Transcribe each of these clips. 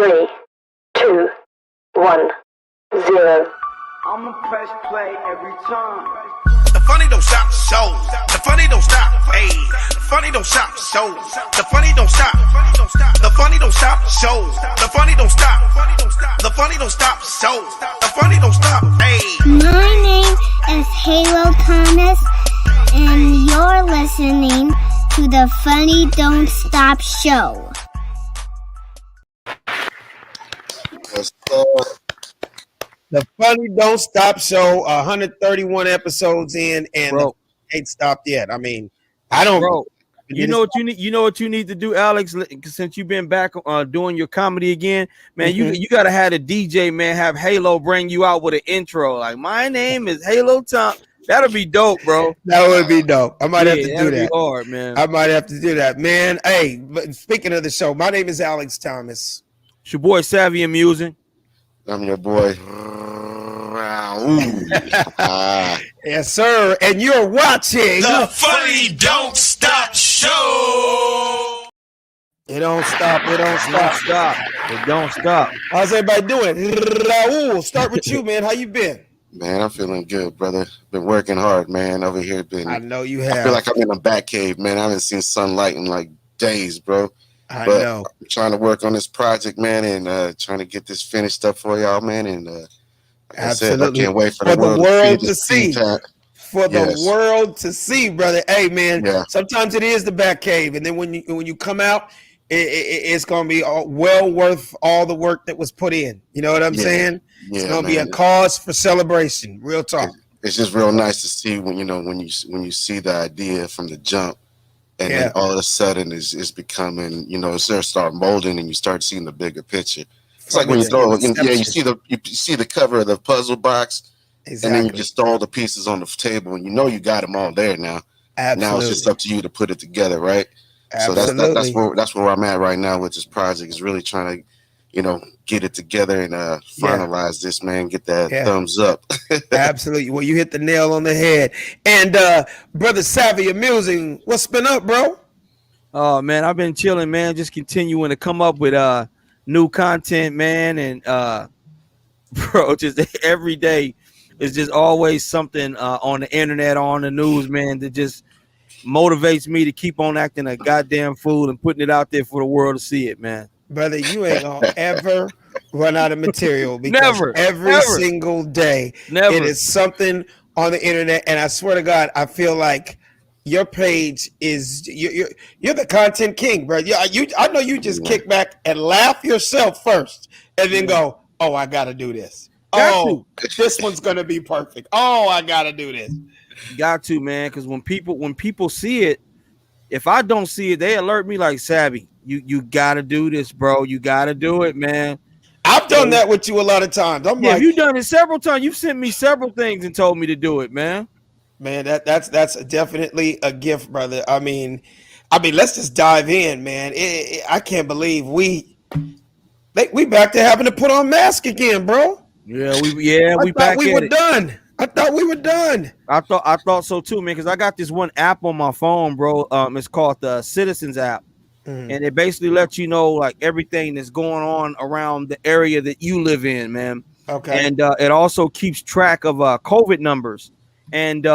3, 2, 1, 0. I'ma press play every time. The funny don't stop, so the funny don't stop. Hey, the funny don't stop, so the funny don't stop. The funny don't stop, so the funny don't stop. The funny don't stop, so the funny don't stop. Hey. My name is Halo Thomas, and you're listening to the Funny Don't Stop Show. The Funny Don't Stop Show, 131 episodes in, and ain't stopped yet. I mean, I don't. Bro, you know what you need. You know what you need to do, Alex. Since you've been back doing your comedy again, man, you gotta have a DJ, man. Have Halo bring you out with an intro, like my name is Halo Tom. That'll be dope, bro. That would be dope. I might have to do that. Be hard, man. I might have to do that, man. Hey, but speaking of the show, my name is Alex Thomas. It's your boy Savvy Amusing. I'm your boy. Yes, sir. And you're watching The Funny Don't Stop Show. It don't stop. It don't stop. It don't stop. How's everybody doing? Raul, start with you, man. How you been? Man, I'm feeling good, brother. Been working hard, man. Over here, I know you have. I feel like I'm in a bat cave, man. I haven't seen sunlight in like days, bro. I know. I'm trying to work on this project, man, and trying to get this finished up for y'all, man. And like absolutely, I said, I can't wait for the world to see. For the world to see, brother. Hey, man. Yeah. Sometimes it is the bat cave, and then when you come out, it's gonna be well worth all the work that was put in. You know what I'm saying? Yeah, it's gonna be a cause for celebration. Real talk. It's just real nice to see when you see the idea from the jump. And then all of a sudden it's becoming, it's start molding and you start seeing the bigger picture. It's like when you throw, you see the cover of the puzzle box, and then you just throw all the pieces on the table, and you got them all there now. Absolutely. Now it's just up to you to put it together, right? Absolutely. So that's where I'm at right now with this project. Is really trying to, get it together and finalize this, man. Get that thumbs up. Absolutely. Well, you hit the nail on the head. And brother Savvy Amusing, what's been up, bro? Oh man, I've been chilling, man. Just continuing to come up with new content, man. And bro, just every day is just always something on the internet or on the news, man, that just motivates me to keep on acting a goddamn fool and putting it out there for the world to see it, man. Brother, you ain't gonna ever run out of material because every single day it is something on the internet. And I swear to God, I feel like your page is you're the content king, bro. I know you just kick back and laugh yourself first, and then go, "Oh, I gotta do this. This one's gonna be perfect. Oh, I gotta do this." Got to, man, because when people see it, if I don't see it, they alert me like, Savvy, you gotta do this, bro. You gotta do it, man. I've done that with you a lot of times. You've done it several times. You've sent me several things and told me to do it, man. Man, that's definitely a gift, brother. I mean, let's just dive in, man. I can't believe we back to having to put on masks again, bro. We back. We were done. I thought we were done. I thought so too, man. Because I got this one app on my phone, bro. It's called the Citizens app, and it basically lets you know like everything that's going on around the area that you live in, man. Okay. And it also keeps track of COVID numbers. And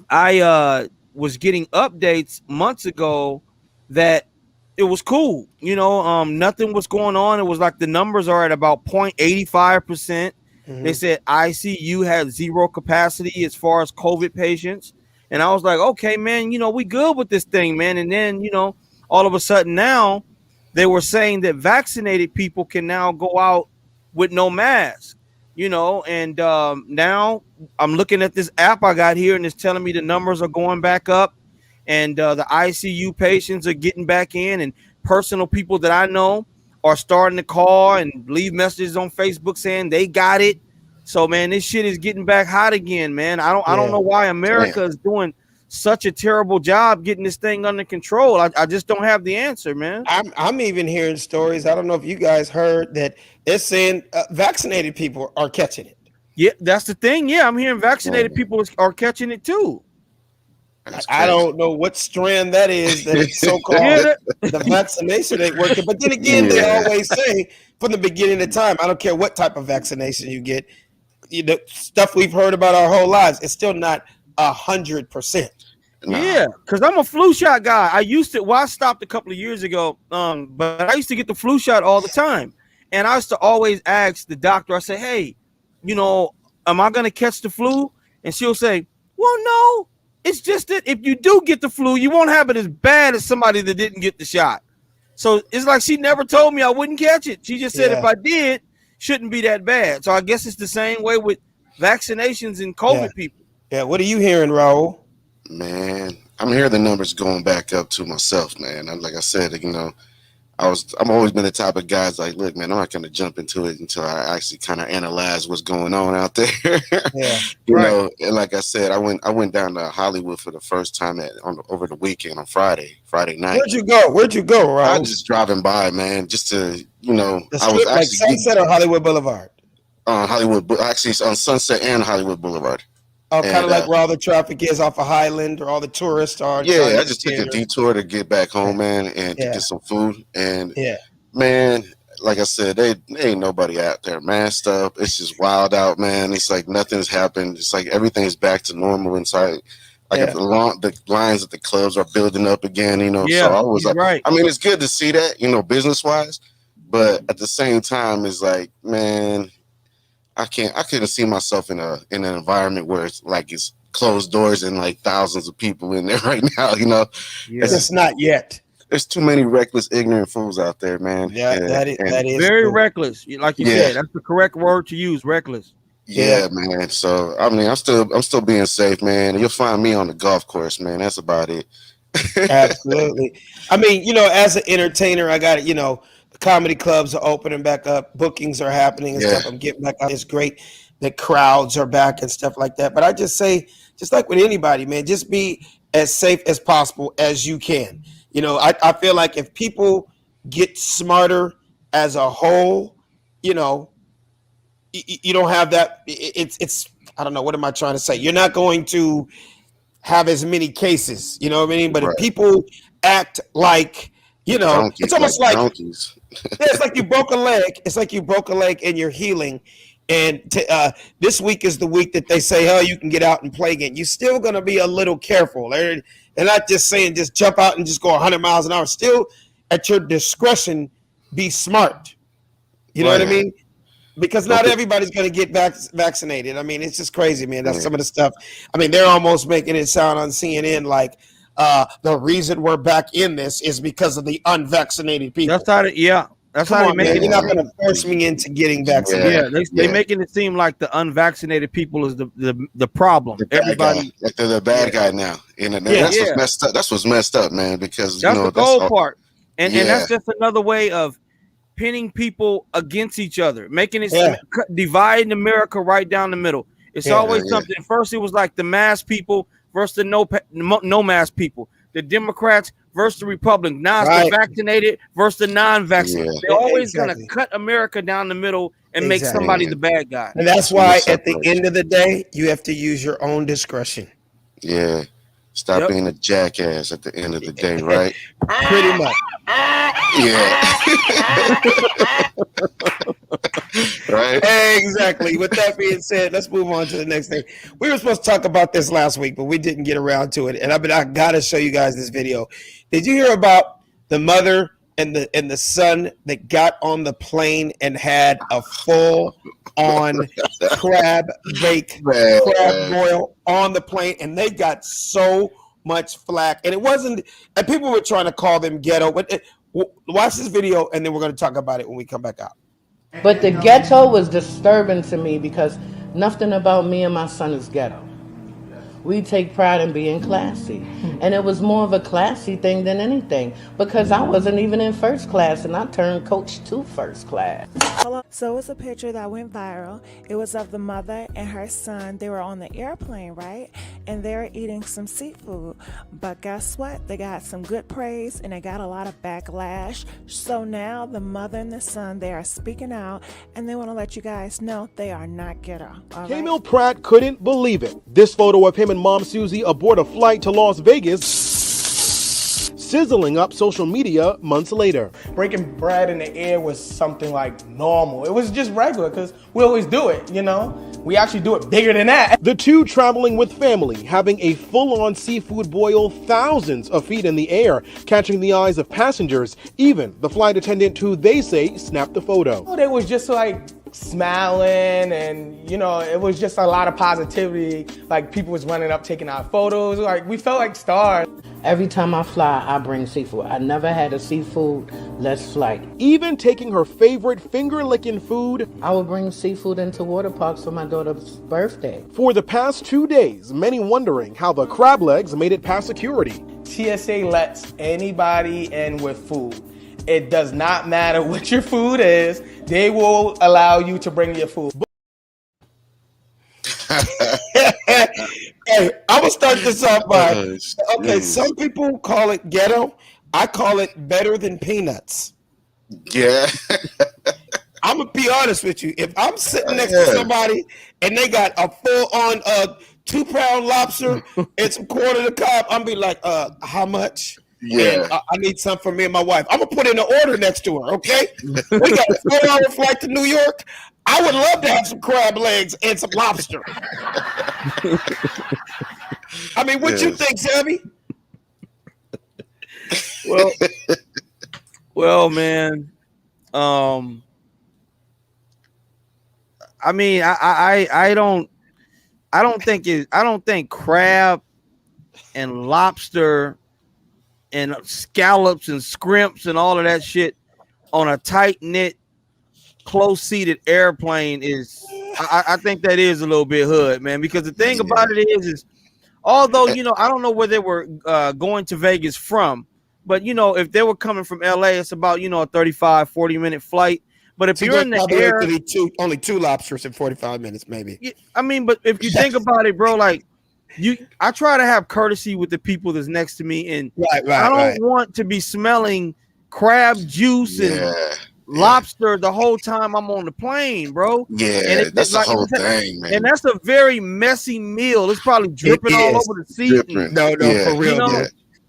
I was getting updates months ago that it was cool. Nothing was going on. It was like the numbers are at about 0.85%. They said ICU had zero capacity as far as COVID patients. And I was like, okay, man, we good with this thing, man. And then, all of a sudden now they were saying that vaccinated people can now go out with no mask, and now I'm looking at this app I got here and it's telling me the numbers are going back up and the ICU patients are getting back in, and personal people that I know are starting to call and leave messages on Facebook saying they got it. So, man, this shit is getting back hot again, man. I don't know why America is doing such a terrible job getting this thing under control. I just don't have the answer, man. I'm even hearing stories. I don't know if you guys heard that they're saying vaccinated people are catching it. Yeah, that's the thing. Yeah, I'm hearing vaccinated people are catching it too. I don't know what strand that is that it's so-called the vaccination ain't working. But then again, they always say from the beginning of time, I don't care what type of vaccination you get, stuff we've heard about our whole lives, it's still not 100%. Nah. Yeah, because I'm a flu shot guy. I stopped a couple of years ago, but I used to get the flu shot all the time. And I used to always ask the doctor, I say, hey, am I going to catch the flu? And she'll say, well, no. It's just that if you do get the flu, you won't have it as bad as somebody that didn't get the shot. So it's like she never told me I wouldn't catch it. She just said if I did, shouldn't be that bad. So I guess it's the same way with vaccinations and COVID people. Yeah, what are you hearing, Raul? Man, I'm hearing the numbers going back up to myself, man. Like I said, I've always been the type of guys like, look, man, I'm not going to jump into it until I actually kind of analyze what's going on out there. You know, and like I said, I went down to Hollywood for the first time over the weekend on Friday night. Where'd you go, Raul? I was just driving by, man, just to, I like was actually Sunset or Hollywood Boulevard? Actually, on Sunset and Hollywood Boulevard. Oh, kind of like where all the traffic is off of Highland, or all the tourists are. Yeah, I just took a detour to get back home, man, and to get some food. And man, like I said, they ain't nobody out there masked up. It's just wild out, man. It's like nothing's happened. It's like everything's back to normal inside. Like the lines at the clubs are building up again, Yeah, so I was like, right. I mean, it's good to see that, business wise, but at the same time, it's like, man, I couldn't see myself in an environment where it's like it's closed doors and like thousands of people in there right now. Yeah. It's not yet. There's too many reckless, ignorant fools out there, man. Yeah, that is very true. reckless. Like you said, that's the correct word to use. Reckless. Yeah, man. So I mean, I'm still being safe, man. You'll find me on the golf course, man. That's about it. Absolutely. I mean, as an entertainer, I got it. Comedy clubs are opening back up, bookings are happening and stuff. I'm getting back out. It's great that crowds are back and stuff like that. But I just say, just like with anybody, man, just be as safe as possible as you can. I feel like if people get smarter as a whole, you don't have that. It's I don't know, what am I trying to say? You're not going to have as many cases, you know what I mean? But if people act like, donkeys, it's almost like donkeys. it's like you broke a leg. It's like you broke a leg and you're healing. And this week is the week that they say, oh, you can get out and play again. You're still going to be a little careful. They're not just saying just jump out and just go 100 miles an hour. Still, at your discretion, be smart. You know what I mean? Because not everybody's going to get vaccinated. I mean, it's just crazy, man. That's some of the stuff. I mean, they're almost making it sound on CNN like, the reason we're back in this is because of the unvaccinated people. That's how they make it. You're not going to force me into getting vaccinated. Yeah, they're making it seem like the unvaccinated people is the problem. Everybody, like they're the bad guy now, and that's what's messed up. That's what's messed up, man. Because that's the gold part, and that's just another way of pinning people against each other, making it dividing America right down the middle. It's always something. First, it was like the mask people versus the no mask people, the Democrats versus the Republicans. Now it's the vaccinated versus the non-vaccinated. They're always going to cut America down the middle and make somebody the bad guy. And that's why at the end of the day, you have to use your own discretion. Yeah. Stop being a jackass at the end of the day, right? Pretty much. Right? Exactly. With that being said, let's move on to the next thing. We were supposed to talk about this last week, but we didn't get around to it. And I got to show you guys this video. Did you hear about the mother and the son that got on the plane and had a full-on crab boil on the plane, and they got so much flack, and it wasn't, and people were trying to call them ghetto, but watch this video, and then we're going to talk about it when we come back out. But the ghetto was disturbing to me because nothing about me and my son is ghetto. We take pride in being classy. And it was more of a classy thing than anything because I wasn't even in first class and I turned coach to first class. So it was a picture that went viral. It was of the mother and her son. They were on the airplane, right? And they were eating some seafood. But guess what? They got some good praise and they got a lot of backlash. So now the mother and the son, they are speaking out and they want to let you guys know they are not ghetto. Camille Pratt couldn't believe it. This photo of him Graham and Mom Susie aboard a flight to Las Vegas, sizzling up social media months later. Breaking bread in the air was something like normal. It was just regular because we always do it, you know? We actually do it bigger than that. The two traveling with family, having a full-on seafood boil thousands of feet in the air, catching the eyes of passengers, even the flight attendant who they say snapped the photo. They was just like smiling and, you know, it was just a lot of positivity. Like people was running up taking our photos. Like we felt like stars. Every time I fly, I bring seafood. I never had a seafood-less flight. Even taking her favorite finger-licking food, I would bring seafood into water parks for my daughter's birthday. For the past 2 days, many wondering how the crab legs made it past security. TSA lets anybody in with food. It does not matter what your food is. They will allow you to bring your food. Hey, I'm gonna start this off by okay. Some people call it ghetto. I call it better than peanuts. Yeah. I'm gonna be honest with you. If I'm sitting next to somebody and they got a full-on 2-pound lobster and some quarter of the cob, I'm be like, how much? Yeah. And, I need some for me and my wife. I'm gonna put in an order next to her. Okay. We got a 4-hour flight to New York. I would love to have some crab legs and some lobster. I mean, what you think, Sammy? Well, man. I mean, I don't think crab and lobster and scallops and scrimps and all of that shit on a tight knit, close-seated airplane is. I think that is a little bit hood, man. Because the thing about it is although you know, I don't know where they were going to Vegas from, but you know, if they were coming from LA, it's about, you know, a 35-40 minute flight. But if you're in the air, only 2 lobsters in 45 minutes, maybe. I mean, but if you think about it, bro, like I try to have courtesy with the people that's next to me, and I don't want to be smelling crab juice and lobster the whole time I'm on the plane, bro. Yeah, and that's the whole thing, man. And that's a very messy meal. It's probably dripping all over the seat. No, for real. You know?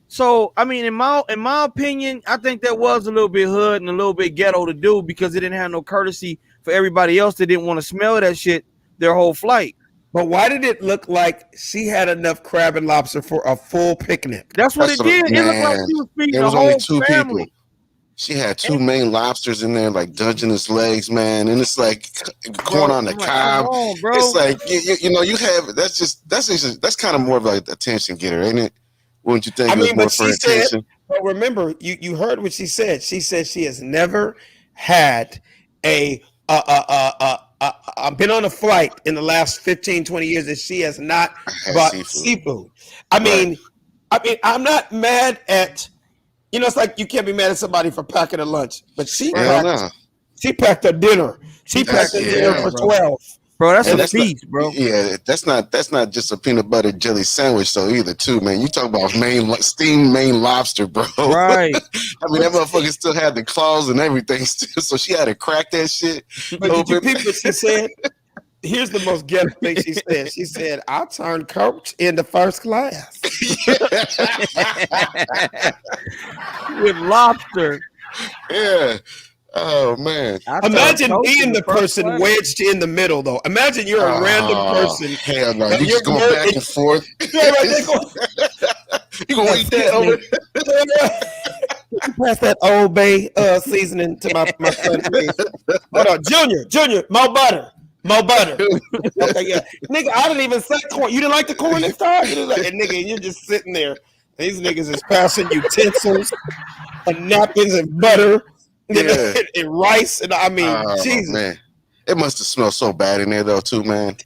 So I mean, in my opinion, I think that was a little bit hood and a little bit ghetto to do, because it didn't have no courtesy for everybody else that didn't want to smell that shit their whole flight. But why did it look like she had enough crab and lobster for a full picnic? That's what it did. It looked like she was feeding the whole family. People. She had 2 main lobsters in there, like Dungeness legs, man, and it's like corn on the cob. It's like you know, you have that's kind of more of like attention getter, ain't it? Wouldn't you think? I mean, but she said. But remember, you heard what she said. She said she has never had been on a flight in the last 15-20 years that she has not bought seafood. I mean, I'm not mad at. You know, it's like you can't be mad at somebody for packing a lunch, but she packed a dinner. She packed a dinner for 12. Bro, that's a feast, bro. Yeah, that's not just a peanut butter jelly sandwich, though, either, too, man. You talk about steamed main lobster, bro. Right. I mean, that motherfucker still had the claws and everything, still, so she had to crack that shit. But did you peep what she said? Here's the most ghetto thing she said. She said, I turned coach into first class. With lobster. Yeah. Oh, man. Imagine being the person wedged in the middle, though. Imagine you're a random person. Hell no. You just going back and forth. Yeah, right. You going to eat that over? Pass that Old Bay seasoning to my son. Hold on. Junior, more butter. Okay, yeah. Nigga, I didn't even say corn. You didn't like the corn this time? Like, nigga, you're just sitting there. These niggas is passing utensils and napkins and butter and rice. And I mean, Jesus. Man. It must have smelled so bad in there, though, too, man.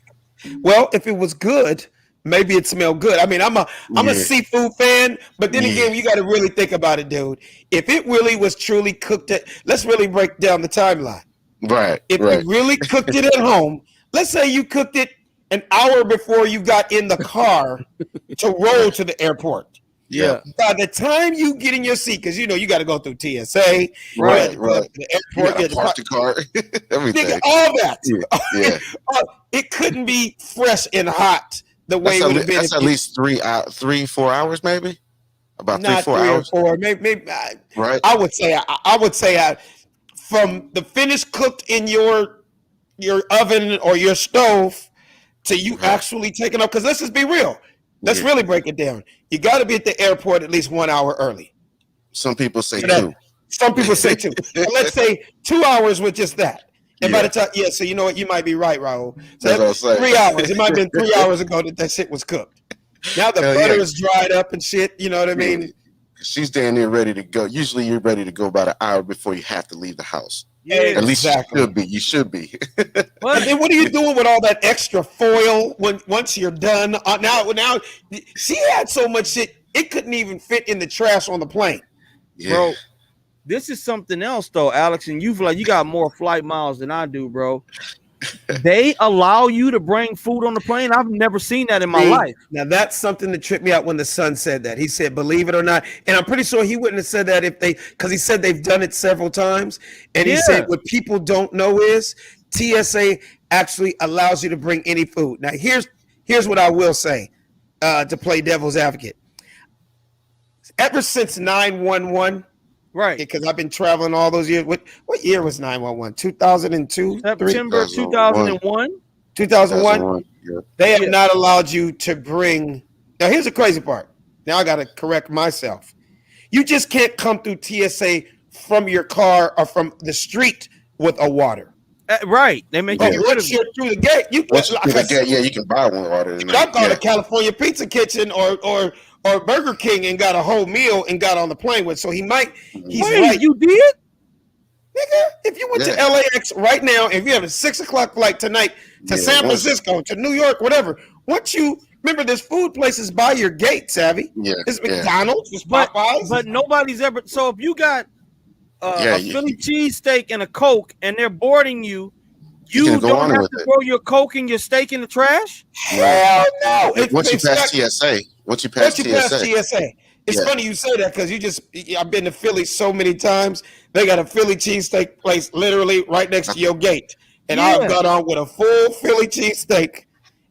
Well, if it was good, maybe it smelled good. I mean, I'm a seafood fan, but then again, you got to really think about it, dude. If it really was truly cooked, let's really break down the timeline. Right. If you really cooked it at home, let's say you cooked it an hour before you got in the car to roll to the airport. Yeah. By the time you get in your seat, because you know you got to go through TSA, right. The airport, you park the car, everything, nigga, all that. Yeah. It couldn't be fresh and hot the way it would have been. That's at least 3-4 hours, maybe. About not 3-4 hours. Or 4, maybe right. I would say from the finished cooked in your oven or your stove to you actually taking off. Because let's just be real. Let's really break it down. You got to be at the airport at least 1 hour early. Some people say 2. Some people say 2. Let's say 2 hours with just that. And by the time, so you know what? You might be right, Raul. So that's 3 hours. It might have been 3 hours ago that shit was cooked. Now the butter is dried up and shit. You know what I mean? She's down there ready to go. Usually you're ready to go about an hour before you have to leave the house. Yeah, at least you should be. But then what are you doing with all that extra foil once you're done? Now she had so much shit it couldn't even fit in the trash on the plane. Bro, this is something else though, Alex, and you got more flight miles than I do, bro. They allow you to bring food on the plane. I've never seen that in my life. Now that's something that tripped me out when the son said that. He said, believe it or not. And I'm pretty sure he wouldn't have said that because he said they've done it several times. And he said what people don't know is TSA actually allows you to bring any food. Now here's what I will say to play devil's advocate. Ever since 911, right? Because I've been traveling all those years. What year was 911? 2002? September 2001? 2001? Yeah. They have not allowed you to bring. Now, here's the crazy part. Now, I got to correct myself. You just can't come through TSA from your car or from the street with a water. Right. They make you once you're through the gate, you can buy one water. I've gone to California Pizza Kitchen or Burger King and got a whole meal and got on the plane with. So he's right. You did? Nigga, if you went to LAX right now, if you have a 6 o'clock flight tonight to San Francisco, to New York, whatever, once you remember there's food places by your gate, Savvy. Yeah. There's McDonald's, there's Popeyes. But nobody's ever. So if you got a Philly cheesesteak and a Coke and they're boarding you, you don't have to throw your Coke and your steak in the trash? Hell no. Once you pass TSA. Once you pass TSA. It's funny you say that because I've been to Philly so many times. They got a Philly cheesesteak place literally right next to your gate. And I've got on with a full Philly cheesesteak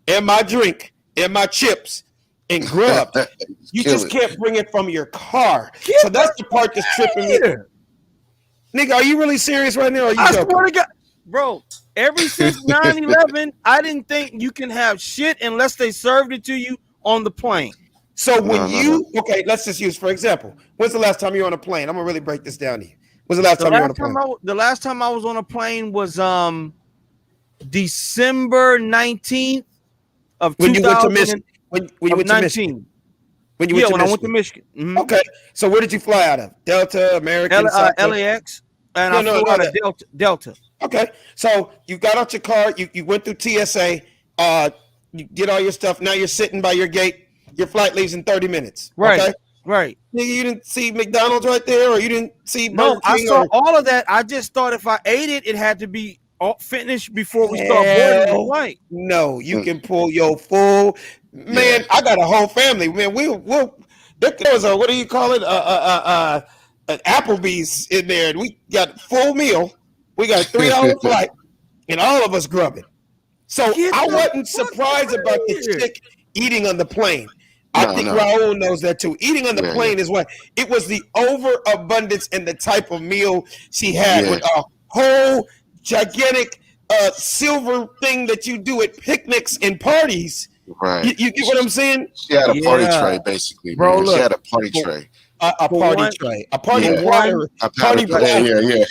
and my drink and my chips and grub. You just can't bring it from your car. So that's the part that's tripping me. Nigga, are you really serious right now? Or are you joking? Swear to God, bro, ever since 9/11, I didn't think you can have shit unless they served it to you on the plane. So okay, let's just use, for example, when's the last time you were on a plane? I'm gonna really break this down to you. When's the last time you were on a plane? The last time I was on a plane was December 19th of 2019. When you went to Michigan. When you went to Michigan. Mm-hmm. Okay, so where did you fly out of? Delta, American, LAX, and I flew out of Delta. Okay, so you got out your car, you went through TSA, you did all your stuff. Now you're sitting by your gate. Your flight leaves in 30 minutes. Right. Okay? Right. You didn't see McDonald's right there, or you didn't see Burger King? I saw all of that. I just thought if I ate it, it had to be finished before we start boarding the flight. No, you can pull your full. Man, I got a whole family. Man, there was a, what do you call it? An Applebee's in there, and we got a full meal. We got a 3-hour flight, and all of us grubbing. So I wasn't surprised about the chick eating on the plane. I think Raul knows that too. Eating on the plane is what it was, the overabundance and the type of meal she had with a whole gigantic silver thing that you do at picnics and parties. Right. You get what I'm saying? She had a party tray, basically. Bro, look, she had a party tray. A party tray. A party platter. A party platter. Yeah.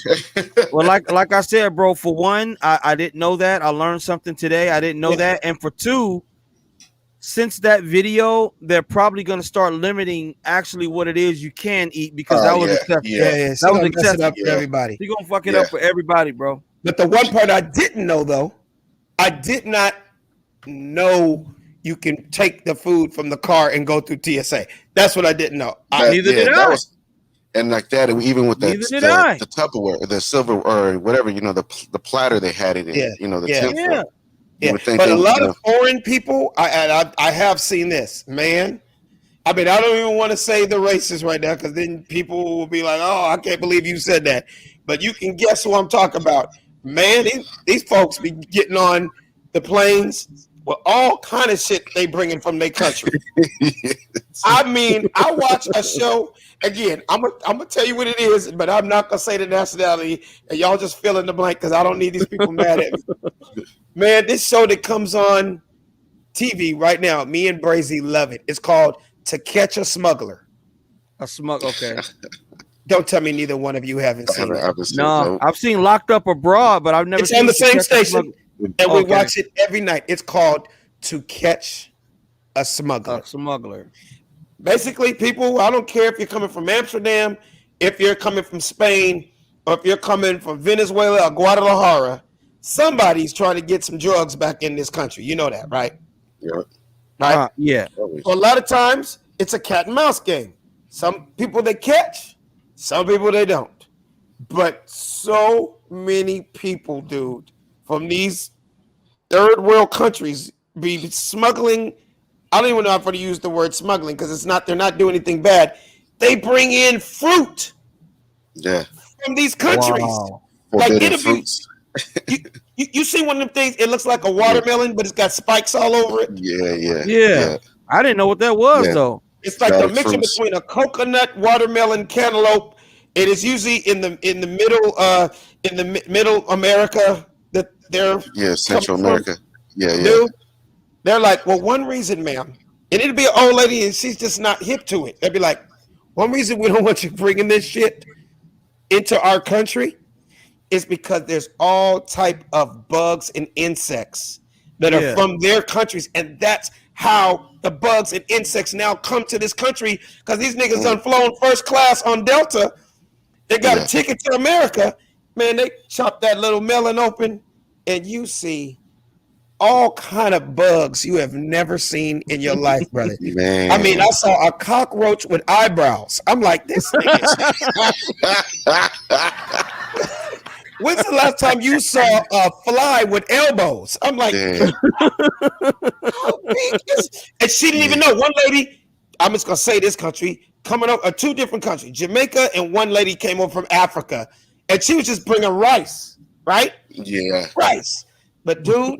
Well, like I said, bro, for one, I didn't know that. I learned something today. I didn't know that. And for two, since that video, they're probably going to start limiting actually what it is you can eat, because that was excessive. That was excessive for everybody. You're going to fuck it up for everybody, bro. But the one part I didn't know, though, I did not know you can take the food from the car and go through TSA. That's what I didn't know. Neither did I. And like that, even with the Tupperware, the silver or whatever, the platter they had it in, the tinfoil. Yeah, but a lot of foreign people, I have seen this, man. I mean, I don't even want to say the races right now, because then people will be like, oh, I can't believe you said that. But you can guess who I'm talking about. Man, these folks be getting on the planes with all kind of shit they bringing from their country. I mean, I watch a show again. I'm gonna tell you what it is, but I'm not gonna say the nationality, and y'all just fill in the blank because I don't need these people mad at me. Man, this show that comes on TV right now, me and Brazy love it. It's called To Catch a Smuggler. Okay. Don't tell me neither one of you haven't seen it. No, I've seen Locked Up Abroad, but I've never It's seen on the same station, and we Okay. watch it every night. It's called To Catch a Smuggler. Basically, people, I don't care if you're coming from Amsterdam, if you're coming from Spain, or if you're coming from Venezuela or Guadalajara, somebody's trying to get some drugs back in this country. You know that, right? Yeah. Right? Yeah. So a lot of times, it's a cat and mouse game. Some people they catch, some people they don't. But so many people, dude, from these third world countries be smuggling. I don't even know if I'm going to use the word smuggling because it's not. They're not doing anything bad. They bring in fruit. Yeah. From these countries. Wow. Like it'll be. You see one of them things? It looks like a watermelon, but it's got spikes all over it. Yeah. I didn't know what that was though. It's like the mixture between a coconut, watermelon, cantaloupe. It is usually in the middle America that they're Central America. Dude, they're like, well, one reason, ma'am, and it'd be an old lady and she's just not hip to it. They'd be like, one reason we don't want you bringing this shit into our country is because there's all type of bugs and insects that are from their countries, and that's how the bugs and insects now come to this country because these niggas done flown first class on Delta. They got a ticket to America. Man, they chop that little melon open and you see all kind of bugs you have never seen in your life, brother. Man. I mean, I saw a cockroach with eyebrows. I'm like, this nigga. When's the last time you saw a fly with elbows? I'm like, how big is? And she didn't even know. One lady, I'm just gonna say this country, coming over, two different countries, Jamaica, and one lady came over from Africa, and she was just bringing rice, right? Yeah, rice. But dude,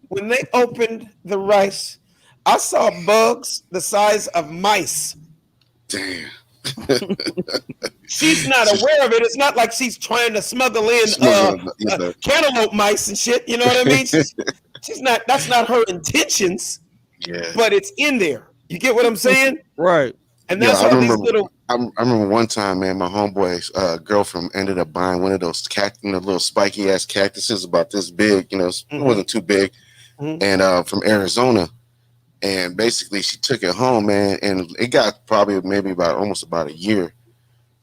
when they opened the rice, I saw bugs the size of mice. Damn. She's not aware of it. It's not like she's trying to smuggle in cantaloupe mice and shit. You know what I mean? She's not. That's not her intentions. Yeah. But it's in there. You get what I'm saying? Right. And that's I all remember, these little. I remember one time, man, my homeboy's girlfriend ended up buying one of those little spiky ass cactuses about this big. You know, it wasn't too big, and from Arizona. And basically, she took it home, man, and it got probably maybe almost about a year,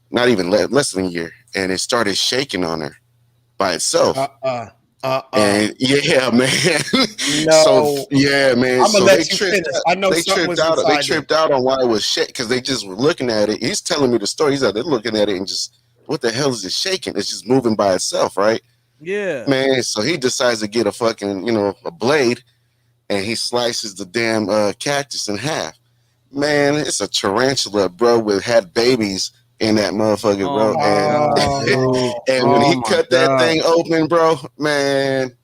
not even less than a year, and it started shaking on her by itself. And yeah, man. No. So yeah, man. I'm gonna so let you finish. I know they something was tripped out. They inside tripped out on why it was shaking because they just were looking at it. He's telling me the story. He's like, they're looking at it and just, what the hell is it shaking? It's just moving by itself, right? Yeah, man. So he decides to get a fucking, a blade. And he slices the damn cactus in half. Man, it's a tarantula, bro, had babies in that motherfucker, bro. And when he cut that thing open, bro, man,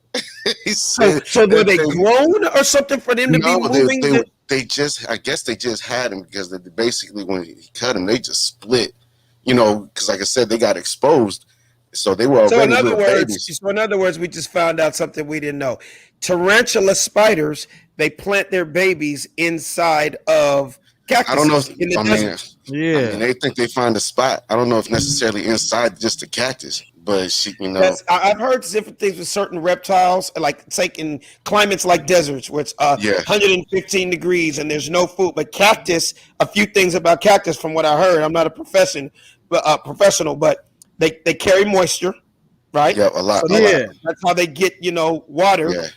he said, so were they grown or something for them to be moving? They just, I guess they just had him because they basically when he cut him, they just split, because like I said, they got exposed. So they were already babies. So in other words, we just found out something we didn't know. Tarantula spiders, they plant their babies inside of cactuses. I don't know. I mean, they think they find a spot. I don't know if necessarily inside just the cactus, but I've heard different things with certain reptiles, like taking climates like deserts, where it's 115 degrees and there's no food. But cactus, a few things about cactus from what I heard. I'm not a professional, but they carry moisture, right? Yeah, a lot. So that's how they get water. Yeah.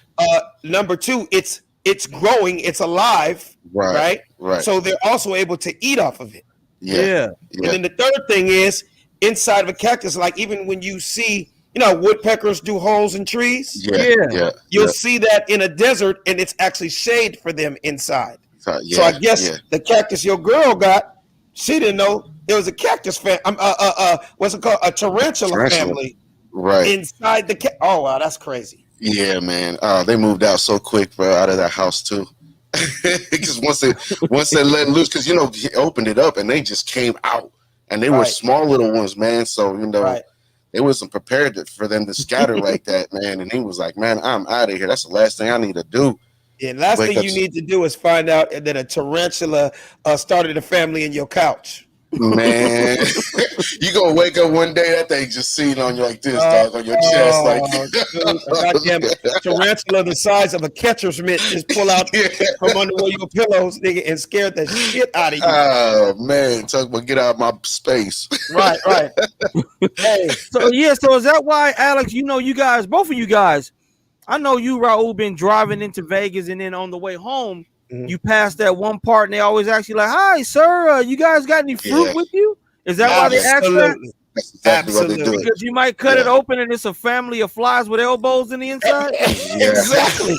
Number two, it's growing, it's alive, right? So they're also able to eat off of it. Yeah. And then the third thing is inside of a cactus, like even when you see, woodpeckers do holes in trees. You'll see that in a desert, and it's actually shade for them inside. So I guess the cactus your girl got, she didn't know there was a cactus what's it called? A tarantula family. Right. Inside the oh wow, that's crazy. Yeah, man. They moved out so quick, bro, out of that house too. Because once they let loose, because he opened it up and they just came out, and they were small little ones, man. So they wasn't prepared for them to scatter like that, man. And he was like, "Man, I'm out of here. That's the last thing I need to do." Yeah, last thing you need to do is find out that a tarantula started a family in your couch. Man, you gonna wake up one day, that thing just sitting on you like this, dog, on your chest, like goddamn tarantula the size of a catcher's mitt just pull out from under one of your pillows, nigga, and scare the shit out of you. Oh man, talk about get out of my space. Right. Hey, so is that why, Alex? You guys, both of you guys, I know you, Raul, been driving into Vegas, and then on the way home. Mm-hmm. You pass that one part, and they always ask you like, "Hi, sir, you guys got any fruit with you?" Is that why they ask that? That's exactly what they do. Because you might cut it open, and it's a family of flies with elbows in the inside. Exactly.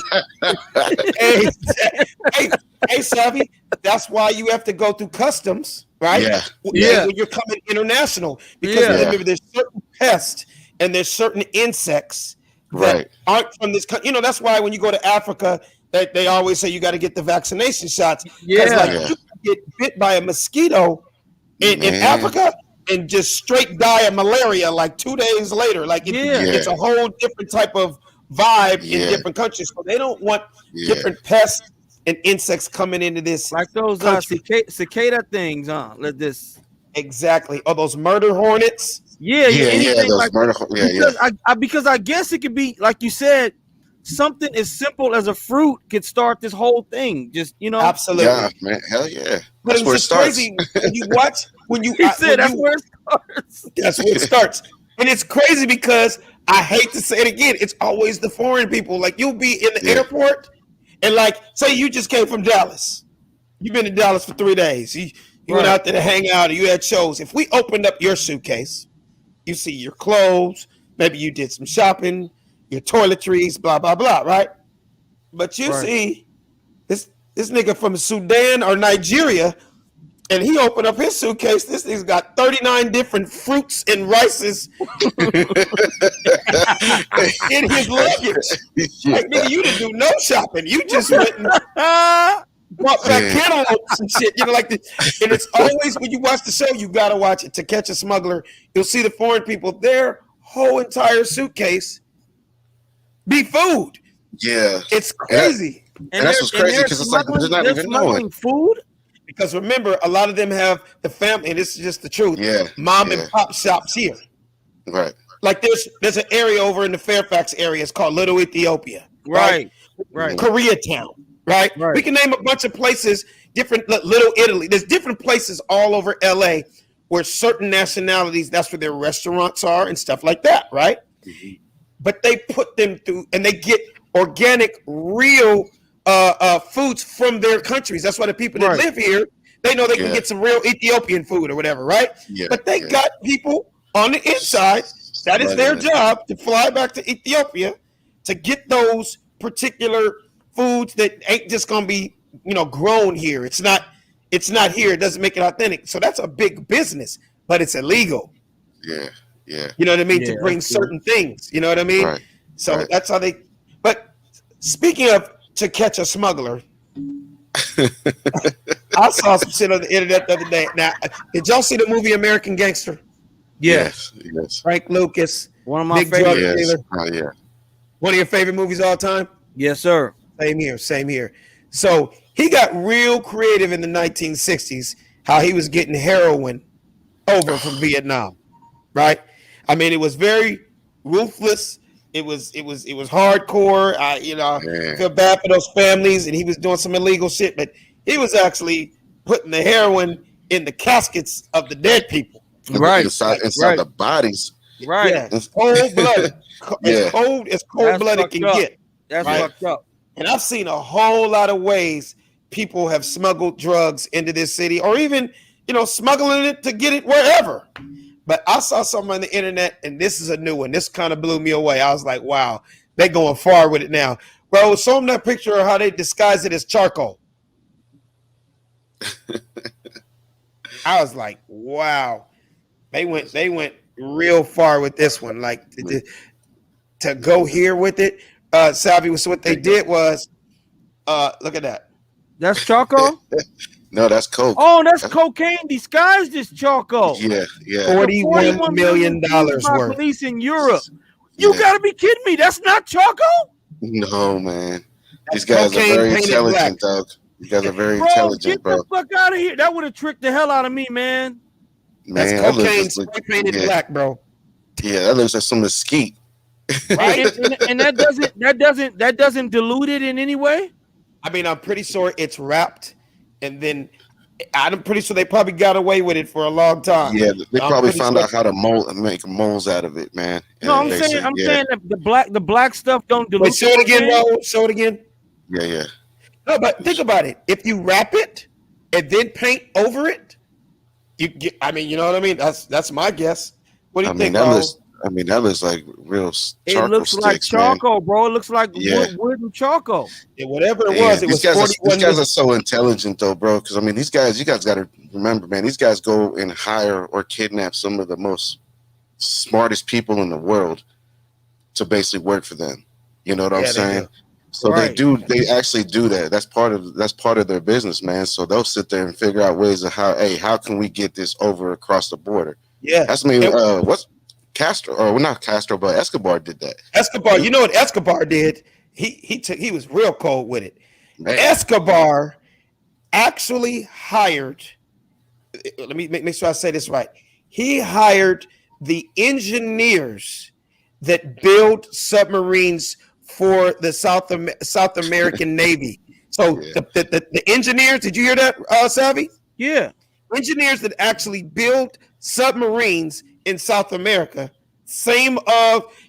hey, Savvy, that's why you have to go through customs, right? Yeah. When you're coming international, because remember, there's certain pests and there's certain insects that aren't from this country. That's why when you go to Africa. They always say you got to get the vaccination shots. You get bit by a mosquito in Africa and just straight die of malaria like 2 days later. Like it's a whole different type of vibe in different countries. So they don't want different pests and insects coming into this. Like those cicada things, like this. Exactly. Or those murder hornets. Those murder hornets. Because I guess it could be, like you said, something as simple as a fruit could start this whole thing. Just absolutely, yeah, man, hell yeah. That's where it starts. Crazy when you watch. That's where it starts. That's where it starts, and it's crazy because I hate to say it again. It's always the foreign people. Like you'll be in the airport, and like say you just came from Dallas. You've been in Dallas for 3 days. You went out there to hang out, or you had shows. If we opened up your suitcase, you see your clothes. Maybe you did some shopping. Your toiletries, blah, blah, blah, right? But you see this nigga from Sudan or Nigeria, and he opened up his suitcase. This thing's got 39 different fruits and rices in his luggage. Like, nigga, you didn't do no shopping. You just went and bought back cantaloupes and shit. Like this. And it's always, when you watch the show, you got to watch it. To Catch a Smuggler, you'll see the foreign people, their whole entire suitcase be food. Yeah, it's crazy, and that's what's crazy because it's like they're not even knowing food. Because remember, a lot of them have the family, and this is just the truth. Mom and pop shops here, right? Like there's an area over in the Fairfax area. It's called Little Ethiopia, right? Koreatown, right? We can name a bunch of places, different Little Italy. There's different places all over LA where certain nationalities, that's where their restaurants are and stuff like that, right? Mm-hmm. But they put them through, and they get organic, real foods from their countries. That's why the people that live here, they know they can get some real Ethiopian food or whatever, right? But they got people on the inside. That is their job, to fly back to Ethiopia to get those particular foods that ain't just gonna be, grown here. It's not here. It doesn't make it authentic. So that's a big business, but it's illegal. Yeah. You know what I mean? To bring certain things. You know what I mean? Right. So that's how they. But speaking of To Catch a Smuggler, I saw some shit on the internet the other day. Now, did y'all see the movie American Gangster? Yes. Frank Lucas, one of my favorites. Yeah. One of your favorite movies all time? Yes, sir. Same here. So he got real creative in the 1960s. How he was getting heroin over from Vietnam, right? I mean, it was very ruthless. It was hardcore. I feel bad for those families, and he was doing some illegal shit, but he was actually putting the heroin in the caskets of the dead people. Right. Inside the bodies. Right. Yeah. Cold blooded. As cold blooded can get. That's fucked up. And I've seen a whole lot of ways people have smuggled drugs into this city, or even, smuggling it to get it wherever. But I saw something on the internet, and this is a new one. This kind of blew me away. I was like, wow, they're going far with it now. Bro, show them that picture of how they disguise it as charcoal. I was like, wow. They went real far with this one. Like, to go here with it. Savvy, so what they did was, look at that. That's Choco? No, that's coke. Oh, that's cocaine disguised as Choco. Yeah. $41 million worth. Police in Europe. You gotta be kidding me. That's not Choco? No, man. These guys are very intelligent, dog. These guys are very intelligent, bro. Get the fuck out of here. That would have tricked the hell out of me, man. That's cocaine spray painted black, bro. Yeah, that looks like some mesquite. Right? and that doesn't dilute it in any way? I mean, I'm pretty sure it's wrapped, and then I'm pretty sure they probably got away with it for a long time. Yeah, they probably found out how to make molds out of it, man. No, I'm saying that the black stuff don't dilute. Wait, show it again, Raul. Show it again. Yeah. No, but think about it. If you wrap it and then paint over it, you get. I mean, you know what I mean. That's my guess. What do you think, Raul? That looks like real charcoal. It looks like charcoal, bro. It looks like wooden charcoal. Yeah, whatever it was, it was 41. These guys are so intelligent, though, bro. Because I mean, you guys got to remember, man. These guys go and hire or kidnap some of the most smartest people in the world to basically work for them. You know what I'm saying? So they actually do that. That's part of their business, man. So they'll sit there and figure out ways of how can we get this over across the border? Yeah, that's what's Castro, or not Castro, but Escobar did that. Escobar, you know what Escobar did? He was real cold with it. Man. Escobar actually hired. Let me make sure I say this right. He hired the engineers that build submarines for the South American Navy. So the engineers, did you hear that, Savvy? Yeah, engineers that actually build submarines in South America, same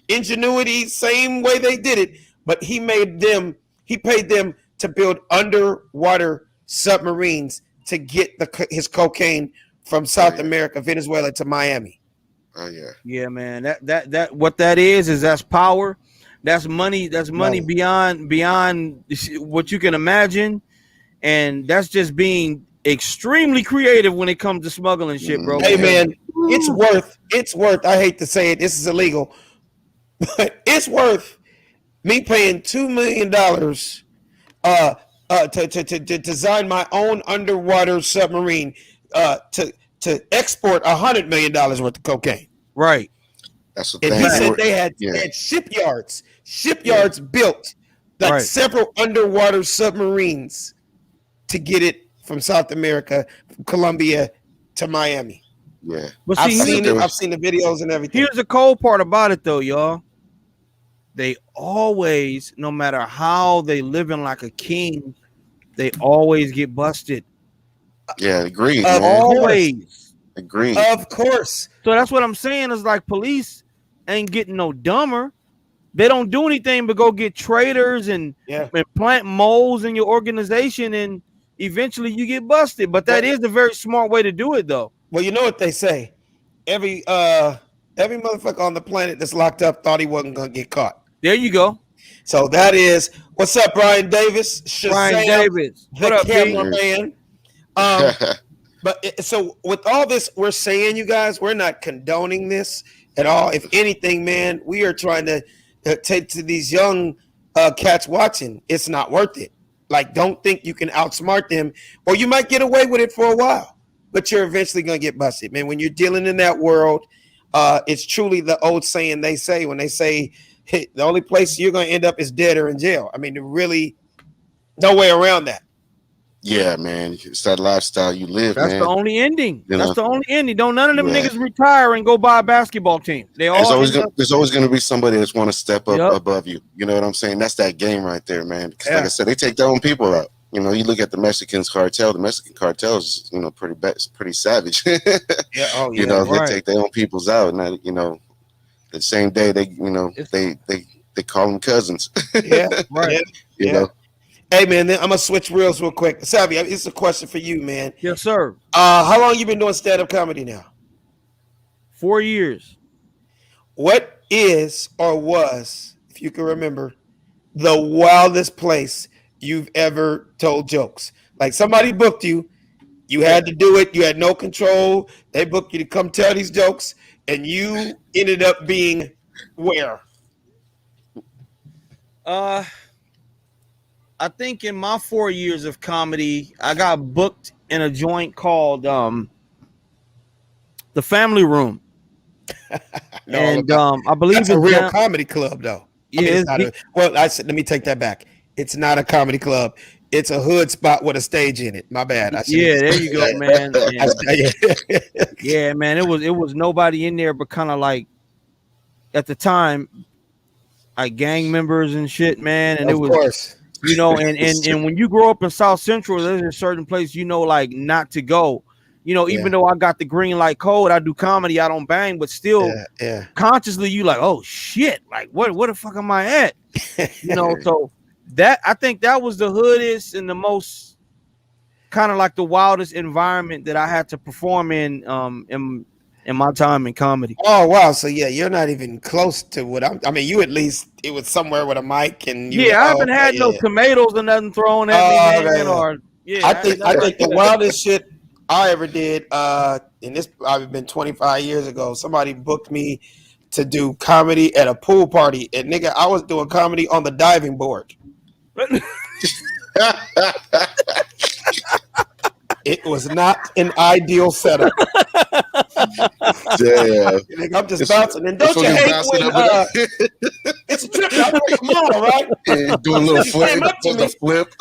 ingenuity, same way they did it, but he paid them to build underwater submarines to get his cocaine from South America, Venezuela to Miami. Oh yeah. Yeah, man. That what that is that's power. That's money. That's money beyond what you can imagine, and that's just being extremely creative when it comes to smuggling shit, bro. Hey man, it's worth. I hate to say it, this is illegal, but it's worth me paying $2 million to design my own underwater submarine to export $100 million worth of cocaine. Right. That's what and he said they had shipyards built several underwater submarines to get it from South America, from Colombia to Miami. Yeah, but I've seen the videos and everything. Here's the cold part about it, though, y'all. They always, no matter how they living like a king, they always get busted. Yeah, agreed. Always agreed. Of course. So that's what I'm saying. Is like police ain't getting no dumber. They don't do anything but go get traitors and plant moles in your organization, and eventually you get busted. But that is a very smart way to do it, though. Well, you know what they say. Every motherfucker on the planet that's locked up thought he wasn't gonna get caught. There you go. So that is what's up, Brian Davis. Brian Davis, what up, cameraman? But so with all this we're saying, you guys, we're not condoning this at all. If anything, man, we are trying to take to these young cats watching. It's not worth it. Like, don't think you can outsmart them, or you might get away with it for a while, but you're eventually gonna get busted, man. When you're dealing in that world, it's truly the old saying they say when they say, hey, the only place you're gonna end up is dead or in jail. I mean, really, no way around that. Yeah, man, it's that lifestyle you live. That's man. The only ending. That's the only ending. Don't none of them niggas retire and go buy a basketball team. There's always going to be somebody that's want to step up above you. You know what I'm saying? That's that game right there, man. Because like I said, they take their own people out. You know, you look at the Mexican cartel. The Mexican cartel is, you know, pretty savage. You know, they take their own peoples out, and you know, the same day they call them cousins. You know. Hey man, then I'm gonna switch reels real quick. Savvy, it's a question for you, man. Yes, sir. How long you been doing stand-up comedy now? 4 years. What is or was, if you can remember, the wildest place you've ever told jokes? Like somebody booked you, you had to do it, you had no control. They booked you to come tell these jokes, and you ended up being where? I think in my 4 years of comedy, I got booked in a joint called The Family Room. I believe it's a real comedy club, though. Yeah, let me take that back. It's not a comedy club. It's a hood spot with a stage in it. My bad. There you go, man. Yeah, man. It was nobody in there, but kind of like at the time, like gang members and shit, man. And of course. You know, and when you grow up in South Central, there's a certain place like not to go. You know, even though I got the green light code, I do comedy, I don't bang, but still consciously you like, oh shit, like what the fuck am I at? You know, so that I think that was the hoodest and the most kind of like the wildest environment that I had to perform in my time in comedy. Oh wow, so yeah, you're not even close to what I mean, you at least it was somewhere with a mic and I haven't had no tomatoes or nothing thrown at me, man, I think the wildest shit I ever did, and this probably been 25 years ago. Somebody booked me to do comedy at a pool party, and nigga, I was doing comedy on the diving board. It was not an ideal setup. Damn. I'm just bouncing. And don't you hate when it's a trip out for tomorrow, right? Yeah, do a little flip. He does the flip.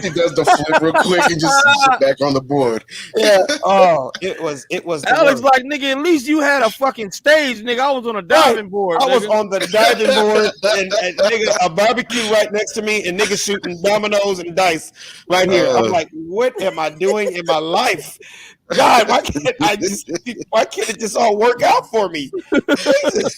He does the flip real quick and just sit back on the board. Yeah. Oh, it was. Alex like, nigga, at least you had a fucking stage, nigga. I was on a diving board. I was on the diving board and nigga, a barbecue right next to me and niggas shooting dominoes and dice right here. I'm like, what am I doing in my life? God, why can't it just all work out for me? Jesus.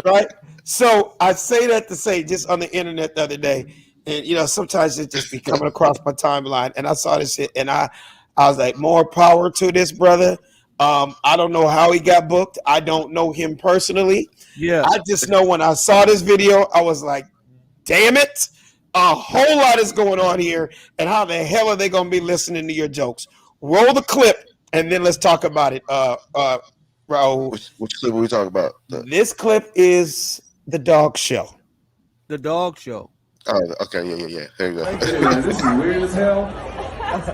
Right? So I say that to say, just on the internet the other day, and you know, sometimes it just be coming across my timeline, and I saw this shit, and I was like, more power to this brother. I don't know how he got booked. I don't know him personally. Yeah. I just know when I saw this video, I was like, damn it. A whole lot is going on here, and how the hell are they going to be listening to your jokes? Roll the clip, and then let's talk about it. Raul. Which clip are we talking about? This clip is the dog show. The dog show. Oh, okay, yeah. There you go. This is weird as hell.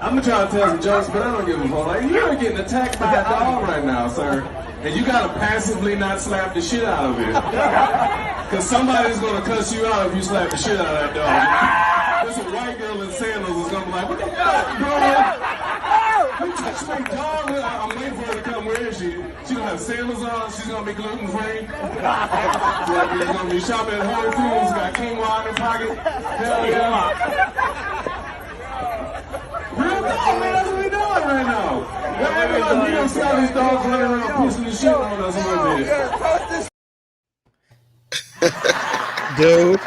I'm gonna try to tell some jokes, but I don't give a fuck. Like, you're getting attacked by a dog right now, sir. And you gotta passively not slap the shit out of it. Cause somebody's gonna cuss you out if you slap the shit out of that dog. There's a white girl in sandals is gonna be like, what the fuck, bro? You touch my dog? I'm waiting for her to come. Where is she? She gonna have sandals on. She's gonna be gluten free. She's gonna be shopping at Whole Foods. Got quinoa in her pocket. Hell yeah. Real dog, man. That's what we doing right now. We don't see all these dogs running around pushing the shit on us a little bit. Dude,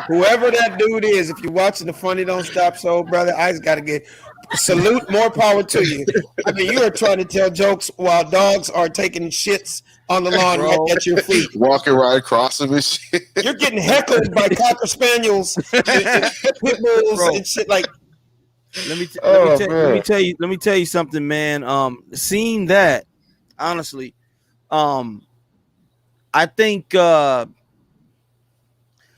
whoever that dude is, if you're watching the Funny Don't Stop show, brother, I just gotta get salute, more power to you. I mean, you are trying to tell jokes while dogs are taking shits on the lawn right at your feet. Walking right across them and shit. You're getting heckled by Cocker Spaniels and pit bulls and shit like. Let me tell you something, man. Seeing that, honestly, I think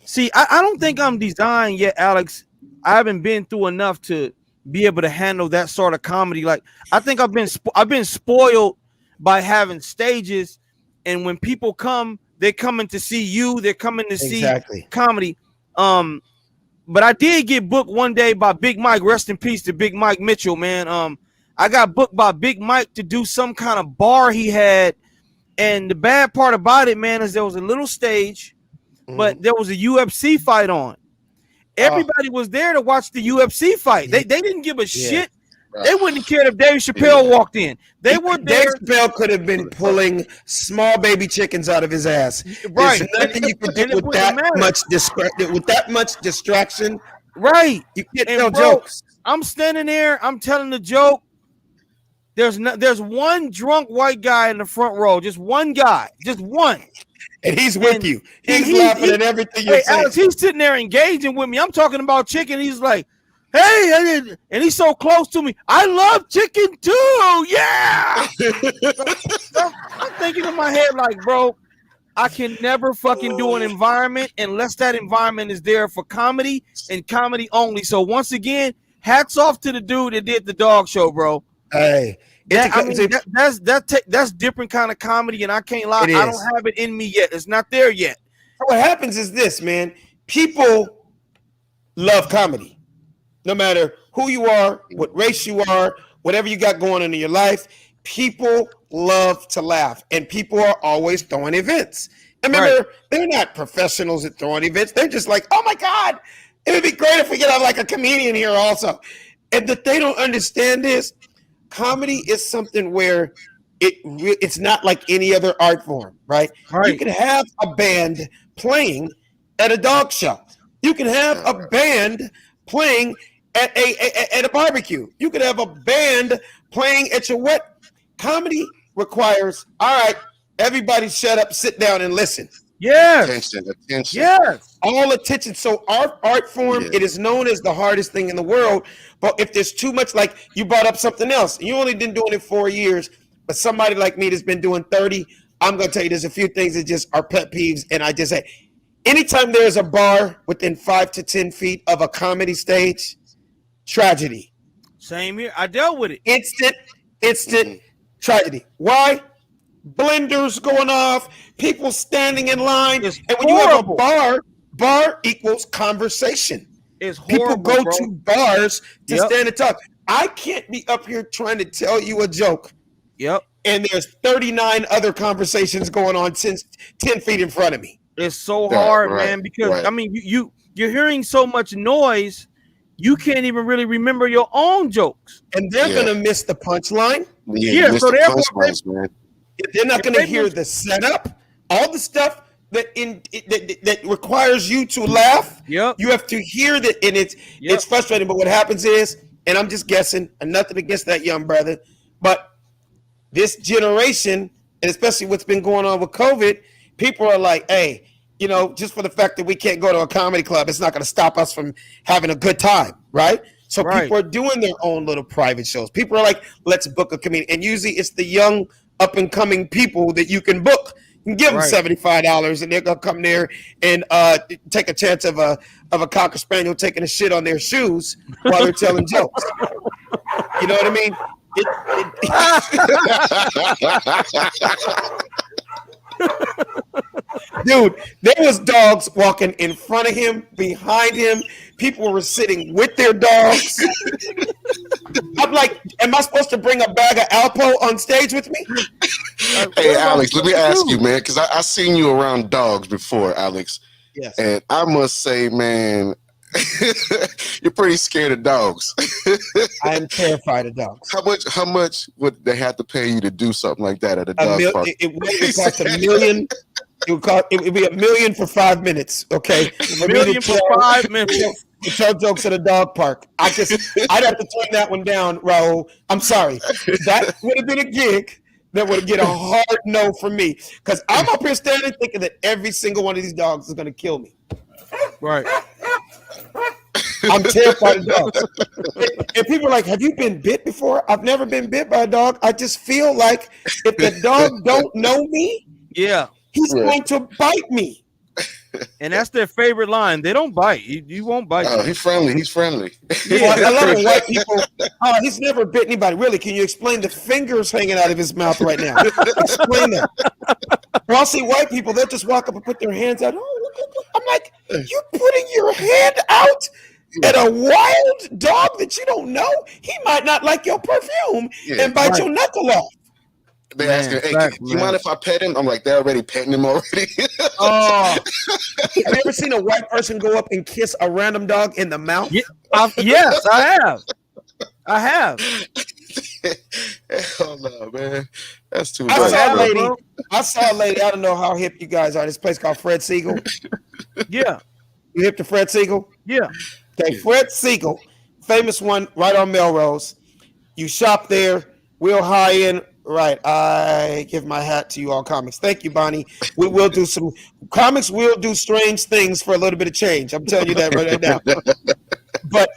see, I don't think I'm designed yet, Alex. I haven't been through enough to be able to handle that sort of comedy. Like, I think I've been spoiled by having stages, and when people come, they're coming to see you, they're coming to see comedy. But I did get booked one day by Big Mike. Rest in peace to Big Mike Mitchell, man. I got booked by Big Mike to do some kind of bar he had, and the bad part about it, man, is there was a little stage, but there was a UFC fight on. Everybody was there to watch the UFC fight. They didn't give a shit. They wouldn't have cared if Dave Chappelle walked in. They were there. Dave Chappelle could have been pulling small baby chickens out of his ass. Right. There's nothing you could do with that much distraction. Right. You can't tell jokes. I'm standing there. I'm telling the joke. There's one drunk white guy in the front row. Just one guy. Just one. And he's with you. He's laughing at everything you're saying. Alex, he's sitting there engaging with me. I'm talking about chicken. He's like, hey, and he's so close to me. I love chicken too. Yeah. So I'm thinking in my head, like, bro, I can never fucking do an environment unless that environment is there for comedy and comedy only. So once again, hats off to the dude that did the dog show, bro. Hey, that's different kind of comedy, and I can't lie, I don't have it in me yet. It's not there yet. What happens is this, man. People love comedy, no matter who you are, what race you are, whatever you got going on in your life. People love to laugh, and people are always throwing events. And remember, they're not professionals at throwing events. They're just like, oh my God, it would be great if we could have like a comedian here also. And that they don't understand is comedy is something where it's not like any other art form, right? You can have a band playing at a dog show. You can have a band playing at a barbecue. You could have a band playing at your what? Comedy requires, all right, everybody shut up, sit down, and listen. Yes. Attention. Yes. All attention. So our art form, it is known as the hardest thing in the world. But if there's too much, like you brought up something else, you only been doing it 4 years, but somebody like me that's been doing 30, I'm going to tell you there's a few things that just are pet peeves. And I just say, anytime there's a bar within 5 to 10 feet of a comedy stage, tragedy. Same here. I dealt with it. Instant tragedy. Why? Blenders going off, people standing in line. It's and when horrible. you have a bar equals conversation. It's horrible, people go bro. to bars to stand and talk. I can't be up here trying to tell you a joke. And there's 39 other conversations going on since 10 feet in front of me. It's so hard, man, because I mean, you're hearing so much noise, you can't even really remember your own jokes, and they're gonna miss the punchline. So therefore, they're not gonna hear the setup, all the stuff that requires you to laugh. You have to hear that, and it's frustrating. But what happens is, and I'm just guessing, and nothing against that young brother, but this generation, and especially what's been going on with COVID, people are like, hey, you know, just for the fact that we can't go to a comedy club, it's not going to stop us from having a good time, right? So people are doing their own little private shows. People are like, let's book a comedian. And usually it's the young up-and-coming people that you can book. You can give them $75 and they're going to come there and take a chance of a Cocker Spaniel taking a shit on their shoes while they're telling jokes. You know what I mean? Dude, there was dogs walking in front of him, behind him. People were sitting with their dogs. I'm like, am I supposed to bring a bag of Alpo on stage with me? Hey, Alex, let me ask you, man, because I seen you around dogs before, Alex. Yes. And I must say, man, you're pretty scared of dogs. I am terrified of dogs. How much would they have to pay you to do something like that at a dog park? It would cost $1 million. It would be $1 million for 5 minutes. Okay, $1 million for 5 minutes. To tell jokes at a dog park. I'd have to turn that one down, Raul. I'm sorry. That would have been a gig that would get a hard no from me, because I'm up here standing thinking that every single one of these dogs is going to kill me. Right. I'm terrified of dogs. And people are like, have you been bit before? I've never been bit by a dog. I just feel like if the dog don't know me, he's going to bite me. And that's their favorite line. They don't bite. You won't bite. Oh, he's friendly. He's friendly. Yeah, I love it. White people. Oh, he's never bit anybody. Really? Can you explain the fingers hanging out of his mouth right now? Explain that. Well, I'll see white people. They'll just walk up and put their hands out. Oh, look. I'm like, you putting your hand out at a wild dog that you don't know? He might not like your perfume and bite your knuckle off. They asking, hey, do you mind if I pet him? I'm like, they're already petting him already. Oh, have you ever seen a white person go up and kiss a random dog in the mouth? Yes, I have. Hell no, man. That's too I much. saw a lady. I don't know how hip you guys are. This place called Fred Siegel. Yeah. You hip to Fred Siegel? Yeah. Okay, Fred Siegel, famous one right on Melrose. You shop there, real high end. Right. I give my hat to you all comics. Thank you, Bonnie. We will do some comics. Will do strange things for a little bit of change. I'm telling you that right now. But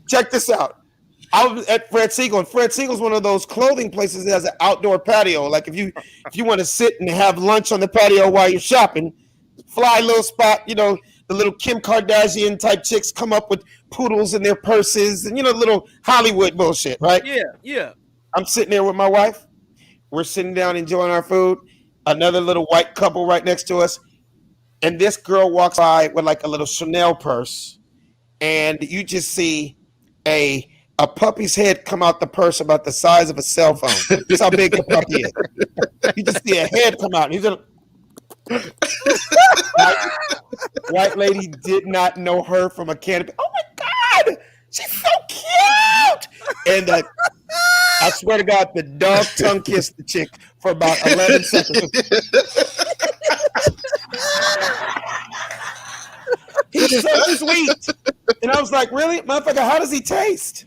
check this out. I was at Fred Siegel, and Fred Siegel's one of those clothing places that has an outdoor patio. Like if you want to sit and have lunch on the patio while you're shopping, fly little spot. You know, the little Kim Kardashian type chicks come up with poodles in their purses, and little Hollywood bullshit, right? Yeah. I'm sitting there with my wife. We're sitting down enjoying our food. Another little white couple right next to us, and this girl walks by with like a little Chanel purse, and you just see a puppy's head come out the purse about the size of a cell phone. That's how big the puppy is. You just see a head come out. And white lady did not know her from a canopy. Oh my God, she's so cute. And I swear to God, the dog tongue kissed the chick for about 11 seconds. He's so sweet. And I was like, really? Motherfucker, how does he taste?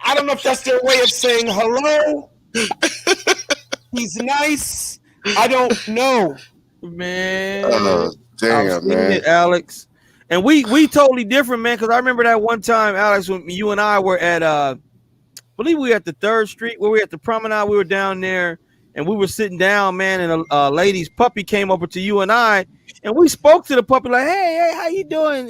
I don't know if that's their way of saying hello. He's nice. I don't know. Man. Damn, man. It, Alex. And we totally different, man, because I remember that one time, Alex, when you and I were at I believe we were at the 3rd Street, where we were at the promenade. We were down there and we were sitting down, man, and a lady's puppy came over to you and I, and we spoke to the puppy like, hey, how you doing?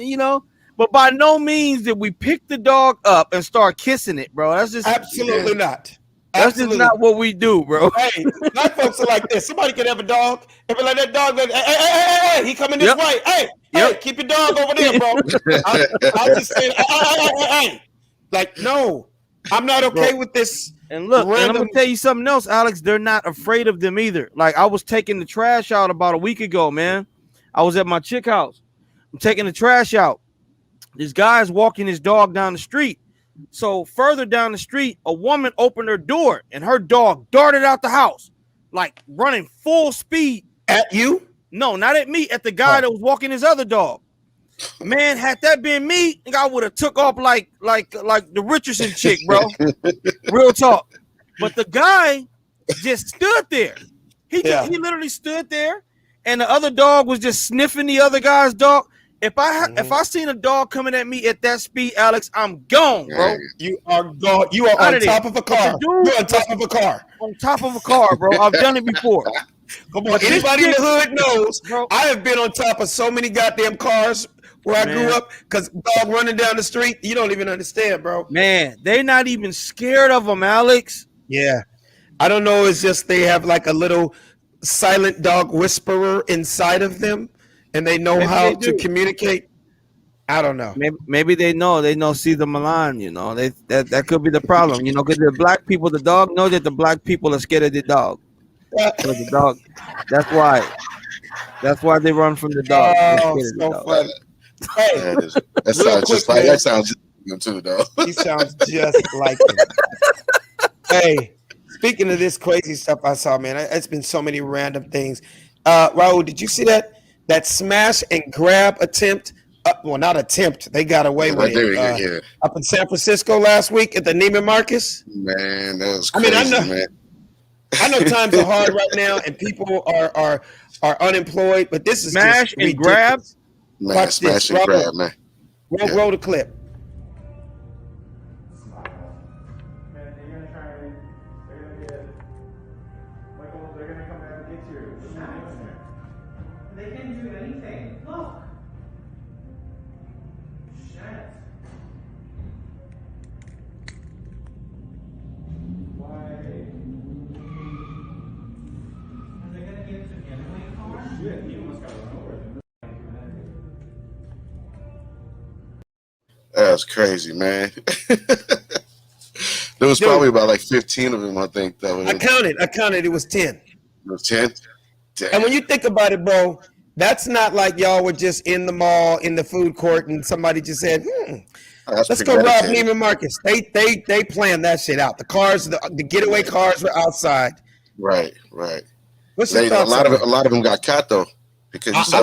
But by no means did we pick the dog up and start kissing it, bro. That's just absolutely not. That's just not what we do, bro. Hey, black folks are like this. Somebody could have a dog and be like, that dog, hey, he coming this way. Hey, keep your dog over there, bro. I'll just say, hey. Like, no, I'm not okay with this. And look, and I'm going to tell you something else, Alex. They're not afraid of them either. Like, I was taking the trash out about a week ago, man. I was at my chick house. I'm taking the trash out. This guy's walking his dog down the street. So further down the street, a woman opened her door and her dog darted out the house, like running full speed. At you? No, not at me, at the guy that was walking his other dog. Man, had that been me, I would have took off like the Richardson chick, bro. Real talk. But the guy just stood there. He literally stood there, and the other dog was just sniffing the other guy's dog. If I seen a dog coming at me at that speed, Alex, I'm gone, bro. You are gone. You are on top of a car. You're on top of a car. On top of a car, bro. I've done it before. Come on, anybody in the hood knows, bro. I have been on top of so many goddamn cars where I grew up because dog running down the street. You don't even understand, bro. Man, they're not even scared of them, Alex. Yeah. I don't know. It's just they have like a little silent dog whisperer inside of them. And they know how to communicate. I don't know. Maybe they know. They know Cesar Millan. That could be the problem. Because the black people, the dog know that the black people are scared of the dog. So the dog. That's why. That's why they run from the dog. Oh, so funny. Hey, that sounds just like him too, though. He sounds just like him. Hey, speaking of this crazy stuff I saw, man, it's been so many random things. Raul, did you see that smash and grab attempt? Well, not attempt. They got away with it up in San Francisco last week at the Neiman Marcus. Man, that was crazy, I know times are hard right now and people are unemployed, but this is smash just and grab. Man, smash and grab, man. Roll the clip. That's crazy, man. There was probably about like 15 of them, I think. I counted. It was 10. It was 10? Damn. And when you think about it, bro, that's not like y'all were just in the mall, in the food court, and somebody just said, let's go rob Neiman Marcus. They planned that shit out. The cars, the getaway cars were outside. Right. What's your thoughts? A lot of them got caught, though. because you saw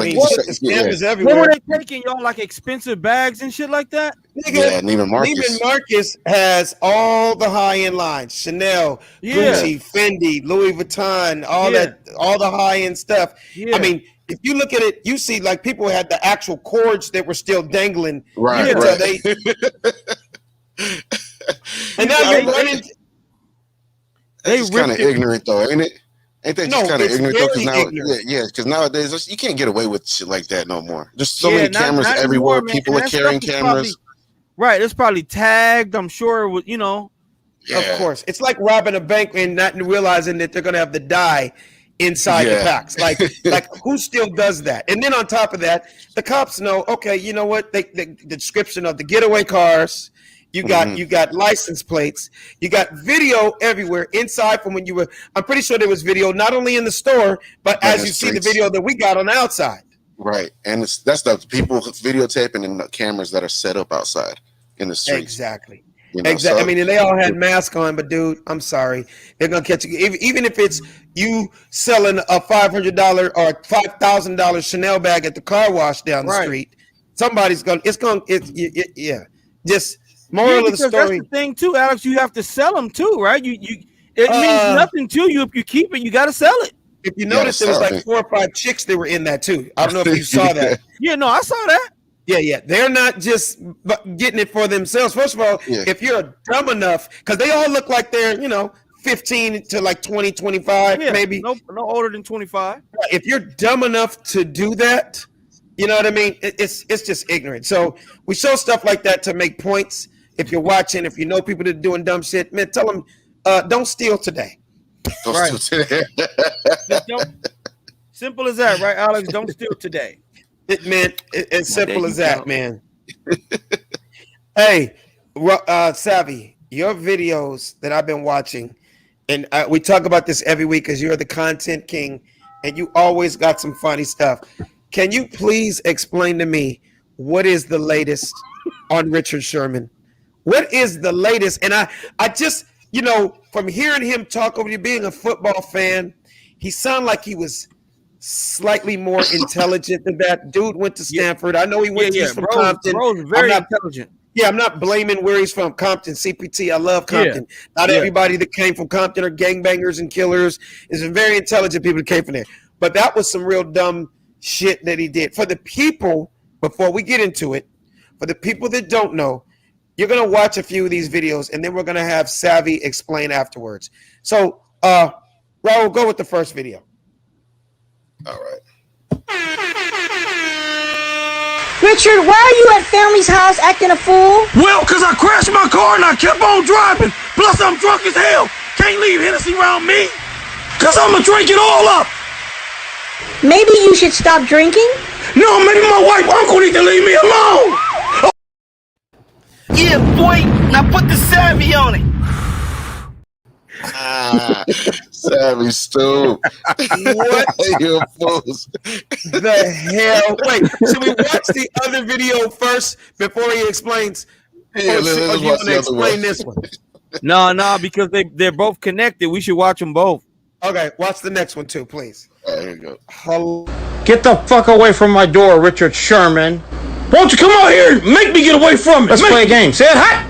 What were they taking, y'all? Like expensive bags and shit like that? Yeah, Neiman Marcus. Neiman Marcus has all the high-end lines: Chanel, Gucci, Fendi, Louis Vuitton, all the high-end stuff. I mean, if you look at it, you see like people had the actual cords that were still dangling. Right. And now you're running. That's kind of ignorant, though, ain't it? Ain't that just kind of ignorant, though? Because nowadays you can't get away with shit like that no more. There's so many cameras everywhere. People are carrying cameras. Right, it's probably tagged. I'm sure, with Of course, it's like robbing a bank and not realizing that they're gonna have the dye inside the packs. Like who still does that? And then on top of that, the cops know. Okay, you know what? The description of the getaway cars. You got license plates. You got video everywhere inside from when you were. I'm pretty sure there was video not only in the store, but as you see the video that we got on the outside. Right, and that's the people videotaping and the cameras that are set up outside in the streets. Exactly. Exactly. I mean, and they all had masks on, but dude, I'm sorry, they're gonna catch you. Even if it's you selling a $500 or $5,000 Chanel bag at the car wash down the street, somebody's gonna. Just. Moral of the story. That's the thing too, Alex. You have to sell them too, right? It means nothing to you if you keep it. You got to sell it. If you notice, there was like 4 or 5 chicks that were in that too. I don't know if you saw that. Yeah, no, I saw that. Yeah. They're not just getting it for themselves. First of all, if you're dumb enough, because they all look like they're 15 to like 20, 25, maybe. No older than 25. If you're dumb enough to do that, you know what I mean? It's just ignorant. So we show stuff like that to make points. If you're watching, if you know people that are doing dumb shit, man, tell them don't steal today. Don't steal today. Simple as that, right, Alex? Don't steal today. It's simple as that, man. Hey, Savvy, your videos that I've been watching, and we talk about this every week because you're the content king, and you always got some funny stuff. Can you please explain to me what is the latest on Richard Sherman? What is the latest? And I just, from hearing him talk over you, being a football fan, he sounded like he was slightly more intelligent than that. Dude went to Stanford. I know he went from Compton. Bro's very intelligent. Yeah, I'm not blaming where he's from. Compton, CPT. I love Compton. Not everybody that came from Compton are gangbangers and killers. There's some very intelligent people that came from there. But that was some real dumb shit that he did. For the people, before we get into it, for the people that don't know, you're going to watch a few of these videos, and then we're going to have Savvy explain afterwards. So, Raul, go with the first video. All right. Richard, why are you at family's house acting a fool? Well, because I crashed my car and I kept on driving. Plus, I'm drunk as hell. Can't leave Hennessy around me. Because I'm going to drink it all up. Maybe you should stop drinking? No, maybe my white uncle need to leave me alone. Yeah, boy. Now put the Savvy on it. Savvy Stu. What? You fools. The hell? Wait, should we watch the other video first before he explains? Yeah, let's watch the other one. This one? No, because they're both connected. We should watch them both. Okay, watch the next one too, please. All right, here you go. Get the fuck away from my door, Richard Sherman. Won't you come out here and make me get away from it? Let's play a game. Say it hot.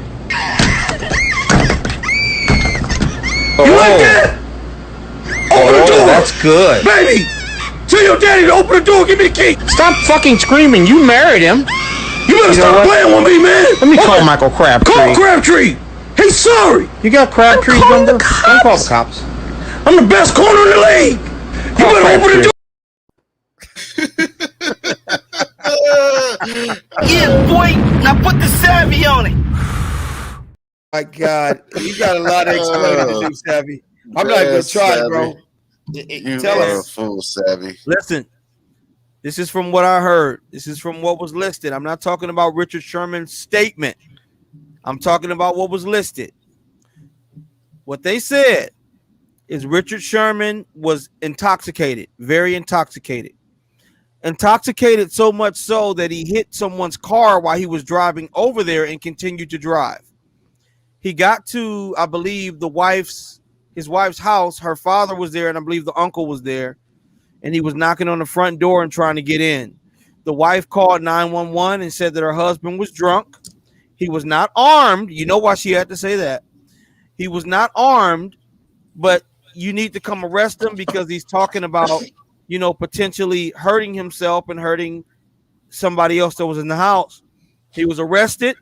You like that? Open the door. That's good. Baby, tell your daddy to open the door. Give me the key. Stop fucking screaming. You married him. You better stop playing with me, man. Let me call Michael Crabtree. Call Crabtree. He's sorry. You got Crabtree's number? Don't call the cops. I'm the best corner in the league. You better open the door. Yeah, boy. Now put the Savvy on it. My God, you got a lot of explaining to do, Savvy. I'm not going to try, Savvy. bro. You Tell are us. a fool, Savvy. Listen, this is from what I heard. This is from what was listed. I'm not talking about Richard Sherman's statement. I'm talking about what was listed. What they said is Richard Sherman was intoxicated, very intoxicated. Intoxicated so much so that he hit someone's car while he was driving over there and continued to drive. He got to, I believe, his wife's house. Her father was there, and I believe the uncle was there. and he was knocking on the front door and trying to get in. The wife called 911 and said that her husband was drunk. He was not armed. You know why she had to say that? He was not armed, but you need to come arrest him because he's talking about, potentially hurting himself and hurting somebody else that was in the house. He was arrested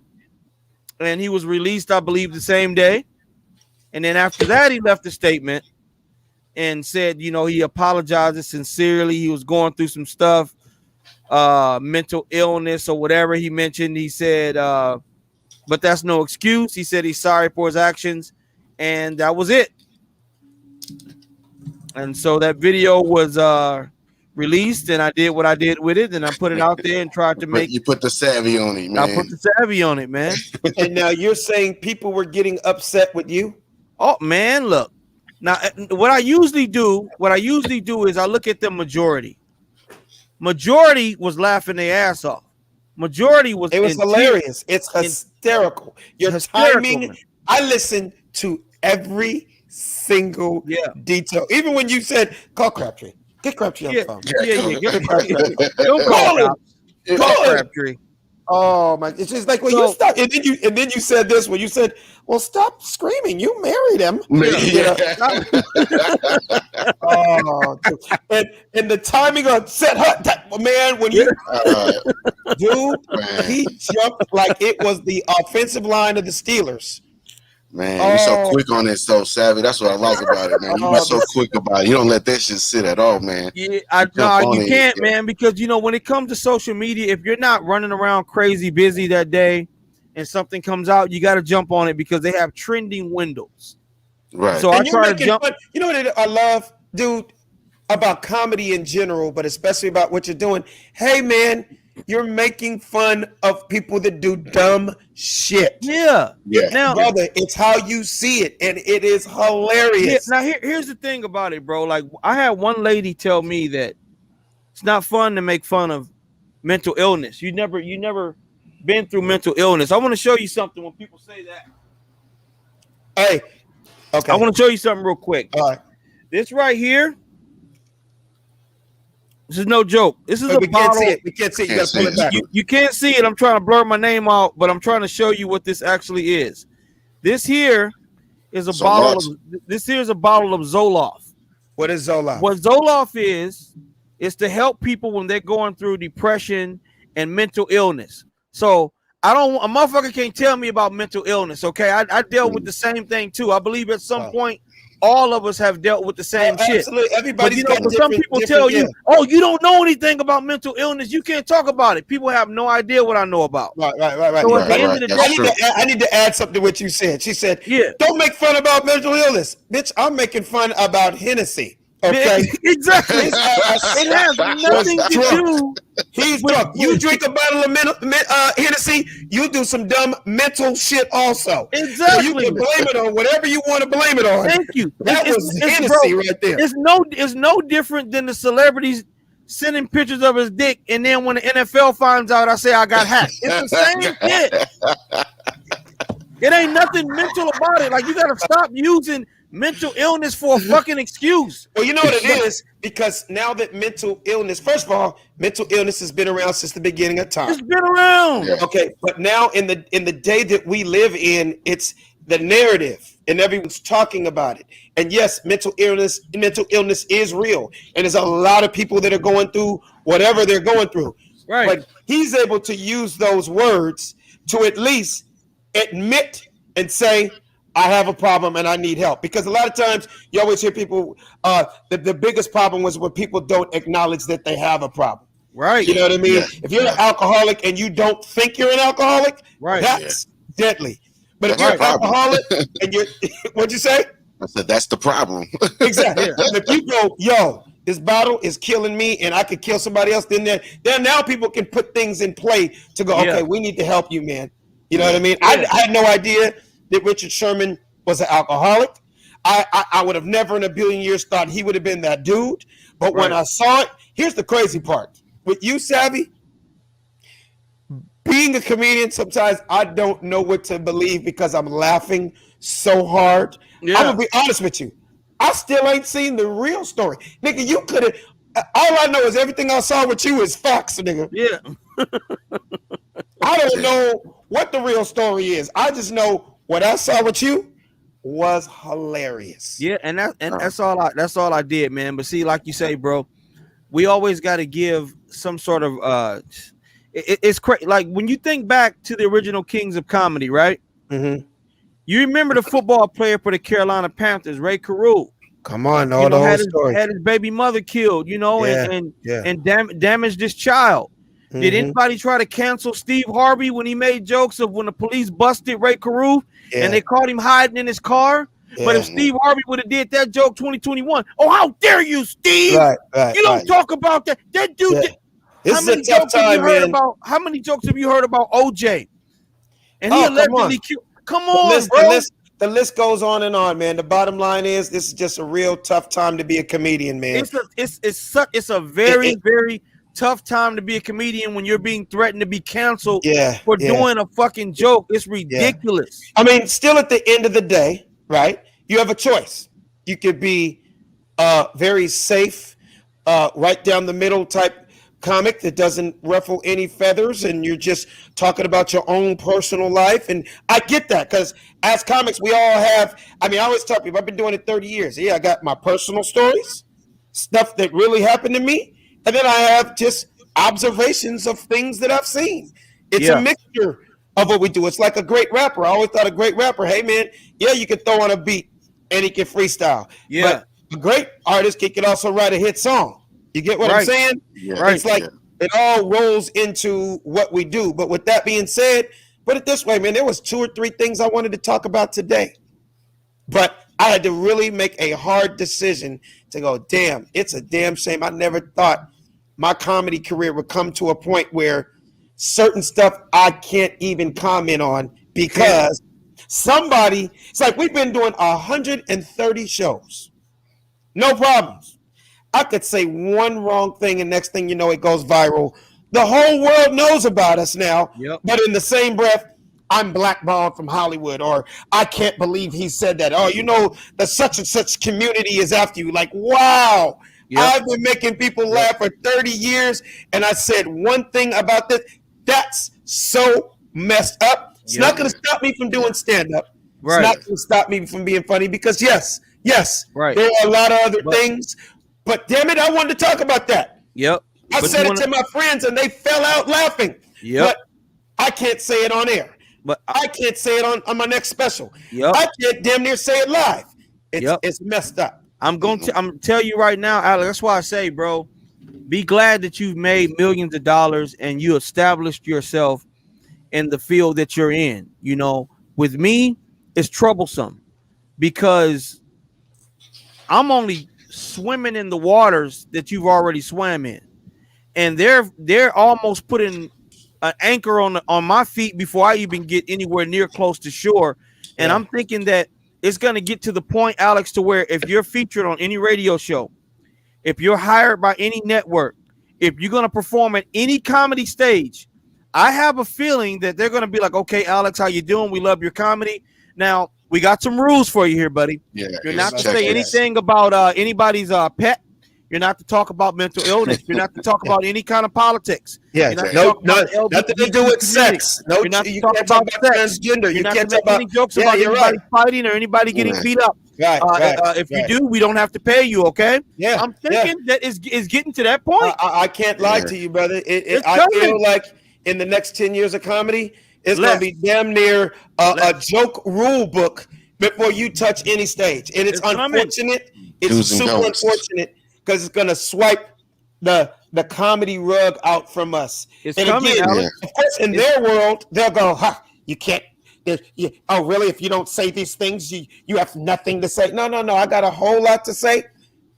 and he was released, I believe, the same day. And then after that, he left a statement and said, he apologizes sincerely. He was going through some stuff, mental illness or whatever he mentioned. He said, but that's no excuse. He said he's sorry for his actions, and that was it. And so that video was released, and I did what I did with it, and I put it out there and tried to make. You put the savvy on it, man. I put the savvy on it, man. And now you're saying people were getting upset with you? Oh man, look. Now what I usually do is I look at the majority. Majority was laughing their ass off. Majority was. It was hilarious. It's hysterical. Your timing. Man. I listened to every single detail, even when you said call Crabtree. Get Crabtree on the phone. Don't call him. Call Crabtree. Oh my! It's just like when you stop, and then you said this when you said, "Well, stop screaming. You married him." And the timing on set, man. When you he jumped like it was the offensive line of the Steelers. Man, you're so quick on it, so savvy. That's what I like about it, man. You're so quick about it. You don't let that shit sit at all, man. Yeah, you can't, man, because when it comes to social media, if you're not running around crazy busy that day and something comes out, you got to jump on it because they have trending windows. Right. So I try to jump. You know what I love, dude, about comedy in general, but especially about what you're doing. Hey, man. You're making fun of people that do dumb shit. Yeah. Now, brother, it's how you see it, and it is hilarious. Now, here's the thing about it, bro. Like, I had one lady tell me that it's not fun to make fun of mental illness. You never been through mental illness. I want to show you something when people say that. Hey, okay. I want to show you something real quick. All right. This right here. This is no joke. This is a bottle. We can't see it. You got to pull it back. You can't see it. I'm trying to blur my name out, but I'm trying to show you what this actually is. This here is a bottle of Zoloft. What is Zoloft? What Zoloft is to help people when they're going through depression and mental illness. So a motherfucker can't tell me about mental illness. Okay, I dealt with the same thing too. I believe at some point all of us have dealt with the same shit. Absolutely. Everybody's but some people tell you, "Oh, you don't know anything about mental illness. You can't talk about it." People have no idea what I know about. Right. So at the end of the day, I need to add something to what you said. She said, "Don't make fun about mental illness, bitch. I'm making fun about Hennessy." Okay, exactly. It has nothing to do. He's drunk. You drink a bottle of Hennessy, you do some dumb mental shit also. Exactly. So you can blame it on whatever you want to blame it on. Thank you. That was Hennessy right there. It's no different than the celebrities sending pictures of his dick, and then when the NFL finds out, I say I got hacked. It's the same shit. It ain't nothing mental about it. Like, you gotta stop using mental illness for a fucking excuse. Well, you know what it is, because now that mental illness, first of all, mental illness has been around since the beginning of time. It's been around. Okay, but now in the day that we live in, it's the narrative and everyone's talking about it. And yes, mental illness is real. And there's a lot of people that are going through whatever they're going through. Right. But he's able to use those words to at least admit and say, I have a problem and I need help. Because a lot of times you always hear people, the biggest problem was when people don't acknowledge that they have a problem. Right. You know what I mean? Yeah. If you're an alcoholic and you don't think you're an alcoholic, that's deadly. But if you're an alcoholic and you're, what'd you say? I said, that's the problem. Exactly. And if you go, yo, this bottle is killing me and I could kill somebody else, then now people can put things in play to go, okay, we need to help you, man. You know what I mean? I had no idea that Richard Sherman was an alcoholic. I would have never in a billion years thought he would have been that dude. But when I saw it, here's the crazy part. With you, Savvy, being a comedian, sometimes I don't know what to believe because I'm laughing so hard. I'm going to be honest with you. I still ain't seen the real story. Nigga, you could have, All I know is everything I saw with you is facts, nigga. Yeah. I don't know what the real story is. I just know what I saw with you was hilarious. Yeah, and that's all I did, man. But see, like you say, bro, we always got to give some sort of it's crazy. Like when you think back to the original Kings of Comedy, right? Mm-hmm. You remember the football player for the Carolina Panthers, Ray Carew. Come on, all the whole story. Had his baby mother killed, and damaged his child. Mm-hmm. Did anybody try to cancel Steve Harvey when he made jokes of when the police busted Ray Carew and they caught him hiding in his car? Yeah. But if Steve Harvey would have did that joke 2021, oh, how dare you, Steve? Right, you don't talk about that. That dude. Yeah. This is a tough time, man. How many jokes have you heard about OJ? And he allegedly killed. Come on, bro. The list goes on and on, man. The bottom line is this is just a real tough time to be a comedian, man. It's a very tough time to be a comedian when you're being threatened to be canceled for doing a fucking joke. It's ridiculous. I mean, still at the end of the day, right? You have a choice. You could be very safe, right down the middle type comic that doesn't ruffle any feathers, and you're just talking about your own personal life. And I get that, because as comics, we all have, I always tell people, I've been doing it 30 years. Yeah, I got my personal stories, stuff that really happened to me, and then I have just observations of things that I've seen. It's a mixture of what we do. It's like a great rapper. I always thought a great rapper, hey man, you can throw on a beat and he can freestyle. But a great artist can also write a hit song. You get what I'm saying? Yeah. It's like it all rolls into what we do. But with that being said, put it this way, man, there was 2 or 3 things I wanted to talk about today. But I had to really make a hard decision to go, damn, it's a damn shame. I never thought my comedy career would come to a point where certain stuff I can't even comment on because it's like we've been doing 130 shows. No problems. I could say one wrong thing and next thing you know, it goes viral. The whole world knows about us now. Yep. But in the same breath, I'm blackballed from Hollywood, or I can't believe he said that. Oh, the such and such community is after you. Like, wow. Yep. I've been making people laugh for 30 years, and I said one thing about this. That's so messed up. It's not going to stop me from doing stand-up. It's not going to stop me from being funny because, yes, there are a lot of other things. But damn it, I wanted to talk about that. Yep. I said it to my friends and they fell out laughing. Yep. But I can't say it on air. But I can't say it on my next special. Yep. I can't damn near say it live. It's messed up. I'm tell you right now, Alex, that's why I say, bro, be glad that you've made millions of dollars and you established yourself in the field that you're in. With me, it's troublesome because I'm only swimming in the waters that you've already swam in, and they're almost putting an anchor on my feet before I even get anywhere near close to shore. And I'm thinking that it's going to get to the point, Alex, to where if you're featured on any radio show, if you're hired by any network, if you're going to perform at any comedy stage, I have a feeling that they're going to be like, okay, Alex, how you doing? We love your comedy. Now, we got some rules for you here, buddy. Yeah, you're not to say anything about anybody's pet. You're not to talk about mental illness. You're not to talk about any kind of politics. Yeah, nothing to do with sex. No, you're not to talk about transgender. You can't talk about any jokes about anybody fighting or anybody getting beat up. If you do, we don't have to pay you. Okay. Yeah. I'm thinking that is getting to that point. I can't lie to you, brother. I feel like in the next 10 years of comedy, it's going to be damn near a joke rule book before you touch any stage. And it's unfortunate. It's super unfortunate because it's going to swipe the comedy rug out from us. It's coming, Alex. Of course, in their world, they'll go, you can't. Oh, really? If you don't say these things, you have nothing to say. No. I got a whole lot to say.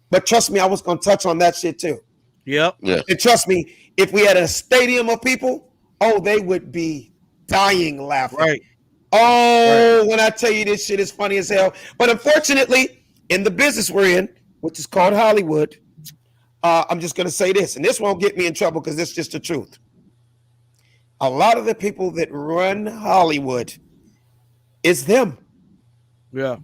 But trust me, I was going to touch on that shit too. Yep. Yeah. And trust me, if we had a stadium of people, they would be dying laughing. Right. When I tell you this shit is funny as hell. But unfortunately, in the business we're in, which is called Hollywood, I'm just going to say this, and this won't get me in trouble because it's just the truth. A lot of the people that run Hollywood is them. Yeah.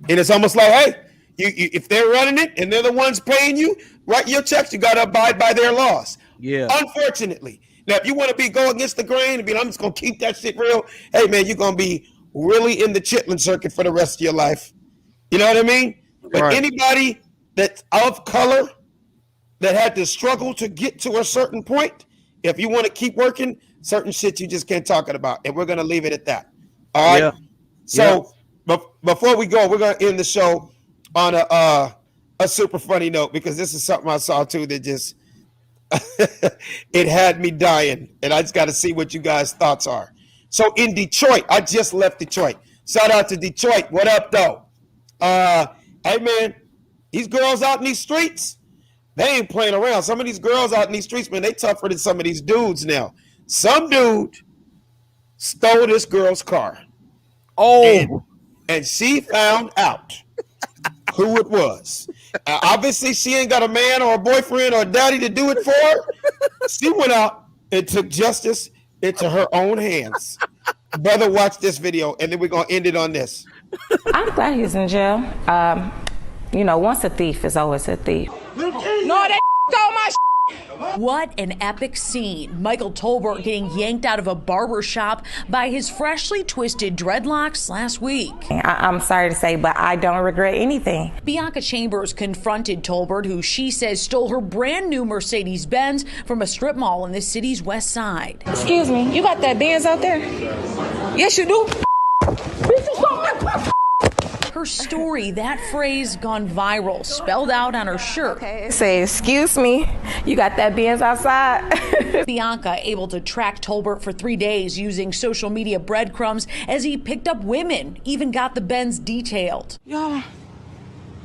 And it's almost like, hey, If they're running it and they're the ones paying you, write your checks. You got to abide by their laws. Yeah. Unfortunately. Now, if you want to go against the grain and be, I'm just going to keep that shit real. Hey, man, you're going to be really in the chitlin circuit for the rest of your life. You know what I mean? But anybody that's of color that had to struggle to get to a certain point, if you want to keep working, certain shit you just can't talk about. And we're going to leave it at that. All right? Yeah. So before we go, we're going to end the show on a super funny note, because this is something I saw too that just it had me dying, and I just got to see what you guys' thoughts are. So in Detroit, I just left Detroit. Shout out to Detroit. What up, though? Hey, man, these girls out in these streets, they ain't playing around. Some of these girls out in these streets, man, they tougher than some of these dudes now. Some dude stole this girl's car. Oh. And she found out who it was. Obviously, she ain't got a man or a boyfriend or a daddy to do it for her. She went out and took justice into her own hands. Brother, watch this video, and then we're going to end it on this. I'm glad he's in jail. Once a thief is always a thief. No, they stole my What an epic scene. Michael Tolbert getting yanked out of a barber shop by his freshly twisted dreadlocks last week. I'm sorry to say, but I don't regret anything. Bianca Chambers confronted Tolbert, who she says stole her brand new Mercedes-Benz from a strip mall in the city's west side. Excuse me, you got that Benz out there? Yes, you do. Her story, that phrase gone viral, spelled out on her shirt. Okay. Say, excuse me, you got that Benz outside? Bianca able to track Tolbert for 3 days using social media breadcrumbs as he picked up women, even got the Benz detailed. Y'all,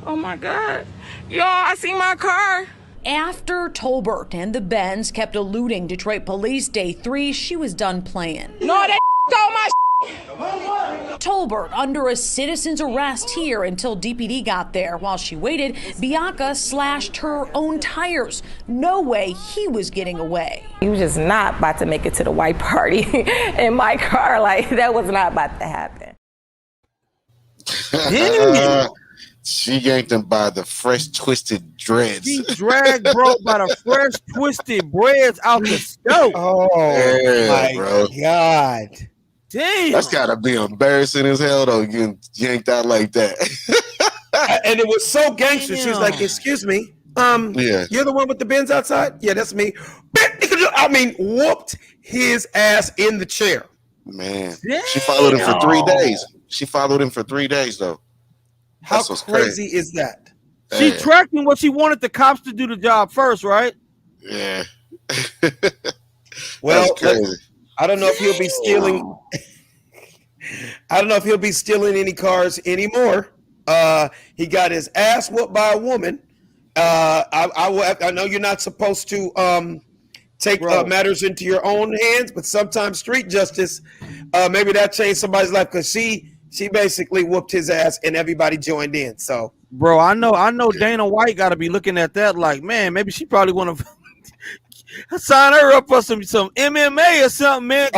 oh my God. Y'all, I see my car. After Tolbert and the Benz kept eluding Detroit police, day 3, she was done playing. No, they stole my Tolbert under a citizen's arrest here until DPD got there. While she waited, Bianca slashed her own tires. No way he was getting away. He was just not about to make it to the white party in my car. Like, that was not about to happen. She yanked him by the fresh twisted dreads. She dragged bro by the fresh twisted dreads out the stove. Oh, my God. Damn. That's gotta be embarrassing as hell though, getting yanked out like that. And it was so gangster. She was like, excuse me, you're the one with the Benz outside? Yeah, that's me. I mean, whooped his ass in the chair. Man. Damn. She followed him for 3 days. She followed him for 3 days though. How crazy is that? She tracked him what she wanted the cops to do the job first, right? Yeah. Well, I don't know if he'll be stealing. I don't know if he'll be stealing any cars anymore. He got his ass whooped by a woman. I know you're not supposed to take matters into your own hands, but sometimes street justice, maybe that changed somebody's life, because she basically whooped his ass and everybody joined in. So, bro, I know Dana White got to be looking at that like, man, maybe she probably want to sign her up for some MMA or something, man.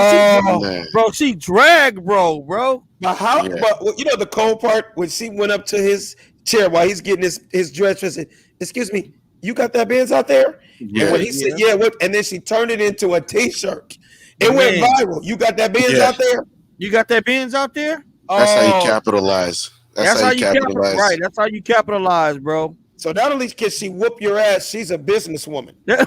She dragged bro. But how? Yeah. But you know the cold part, when she went up to his chair while he's getting his dress and said, "Excuse me, you got that Benz out there?" Yeah. And when he said, "Yeah," and then she turned it into a T-shirt. It went viral. You got that Benz out there? You got that Benz out there? That's how you capitalize. That's how you capitalize. Right. That's how you capitalize, bro. So not only can she whoop your ass, she's a businesswoman. And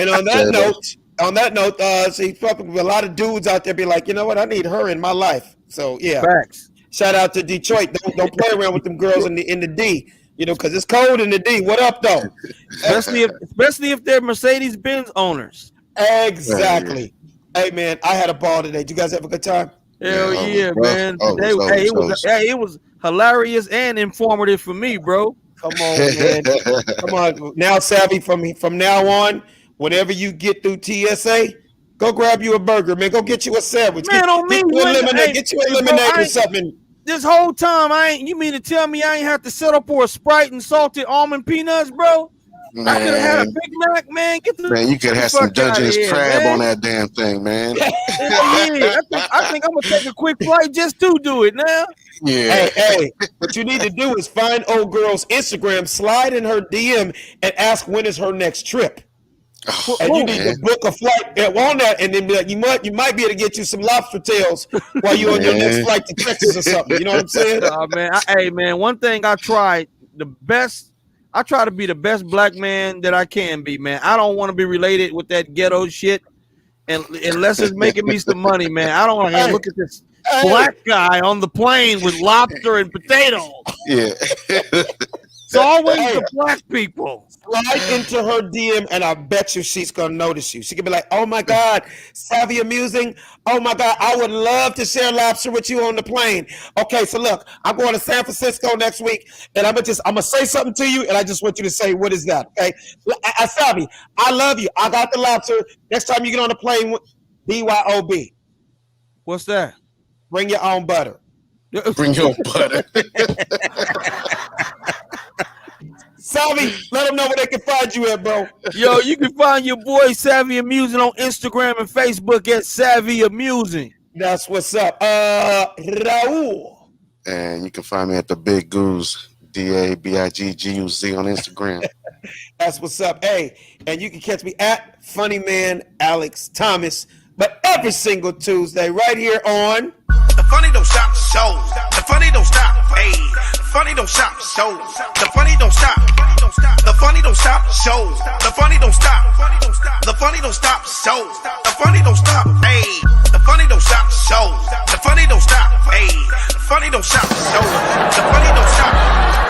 on that note, see, probably a lot of dudes out there be like, you know what, I need her in my life. So yeah, facts. Shout out to Detroit. Don't play around with them girls in the D. You know, because it's cold in the D. What up though? Especially if they're Mercedes-Benz owners. Exactly. Hey man, I had a ball today. Did you guys have a good time? Hell yeah, man. It was hilarious and informative for me, bro. Come on, man. Come on. Now, Savvy, from now on, whenever you get through TSA, go grab you a burger, man. Go get you a sandwich. Man, get you a lemonade or something. This whole time, you mean to tell me I ain't have to settle for a Sprite and salted almond peanuts, bro? Man. I could have had a Big Mac, man. Get the man, you could have had some Dungeness crab on that damn thing, man. Yeah, I think I'm gonna take a quick flight just to do it now. Yeah. Hey, what you need to do is find old girl's Instagram, slide in her DM, and ask when is her next trip. And you need to book a flight on that, and then be like, you might be able to get you some lobster tails while you're on your next flight to Texas or something. You know what I'm saying? Hey man, one thing I tried I try to be the best black man that I can be, man. I don't want to be related with that ghetto shit, and unless it's making me some money, man. I don't want to look at this black guy on the plane with lobster and potatoes. Yeah. It's always the black people. Slide into her DM, and I bet you she's gonna notice you. She can be like, "Oh my God, savvy amusing. Oh my God, I would love to share lobster with you on the plane." Okay, so look, I'm going to San Francisco next week, and I'm gonna say something to you, and I just want you to say, "What is that?" Okay, Savvy, I love you. I got the lobster. Next time you get on the plane, BYOB. What's that? Bring your own butter. Bring your own butter. Savvy, let them know where they can find you at, bro. Yo, you can find your boy Savvy Amusing on Instagram and Facebook at Savvy Amusing. That's what's up. Raul. And you can find me at the Big Goose, DABIGGUZ on Instagram. That's what's up. Hey, and you can catch me at Funny Man Alex Thomas, but every single Tuesday right here on The Funny Don't Stop Show. The Funny Don't Stop. Hey, the Funny Don't Stop Show. The Funny Don't Stop. The Funny Don't Stop Show. The Funny Don't Stop. The Funny Don't Stop Show. The Funny Don't Stop. Hey, the Funny Don't Stop Show. The Funny Don't Stop. Hey, the Funny Don't Stop Show. The Funny Don't Stop.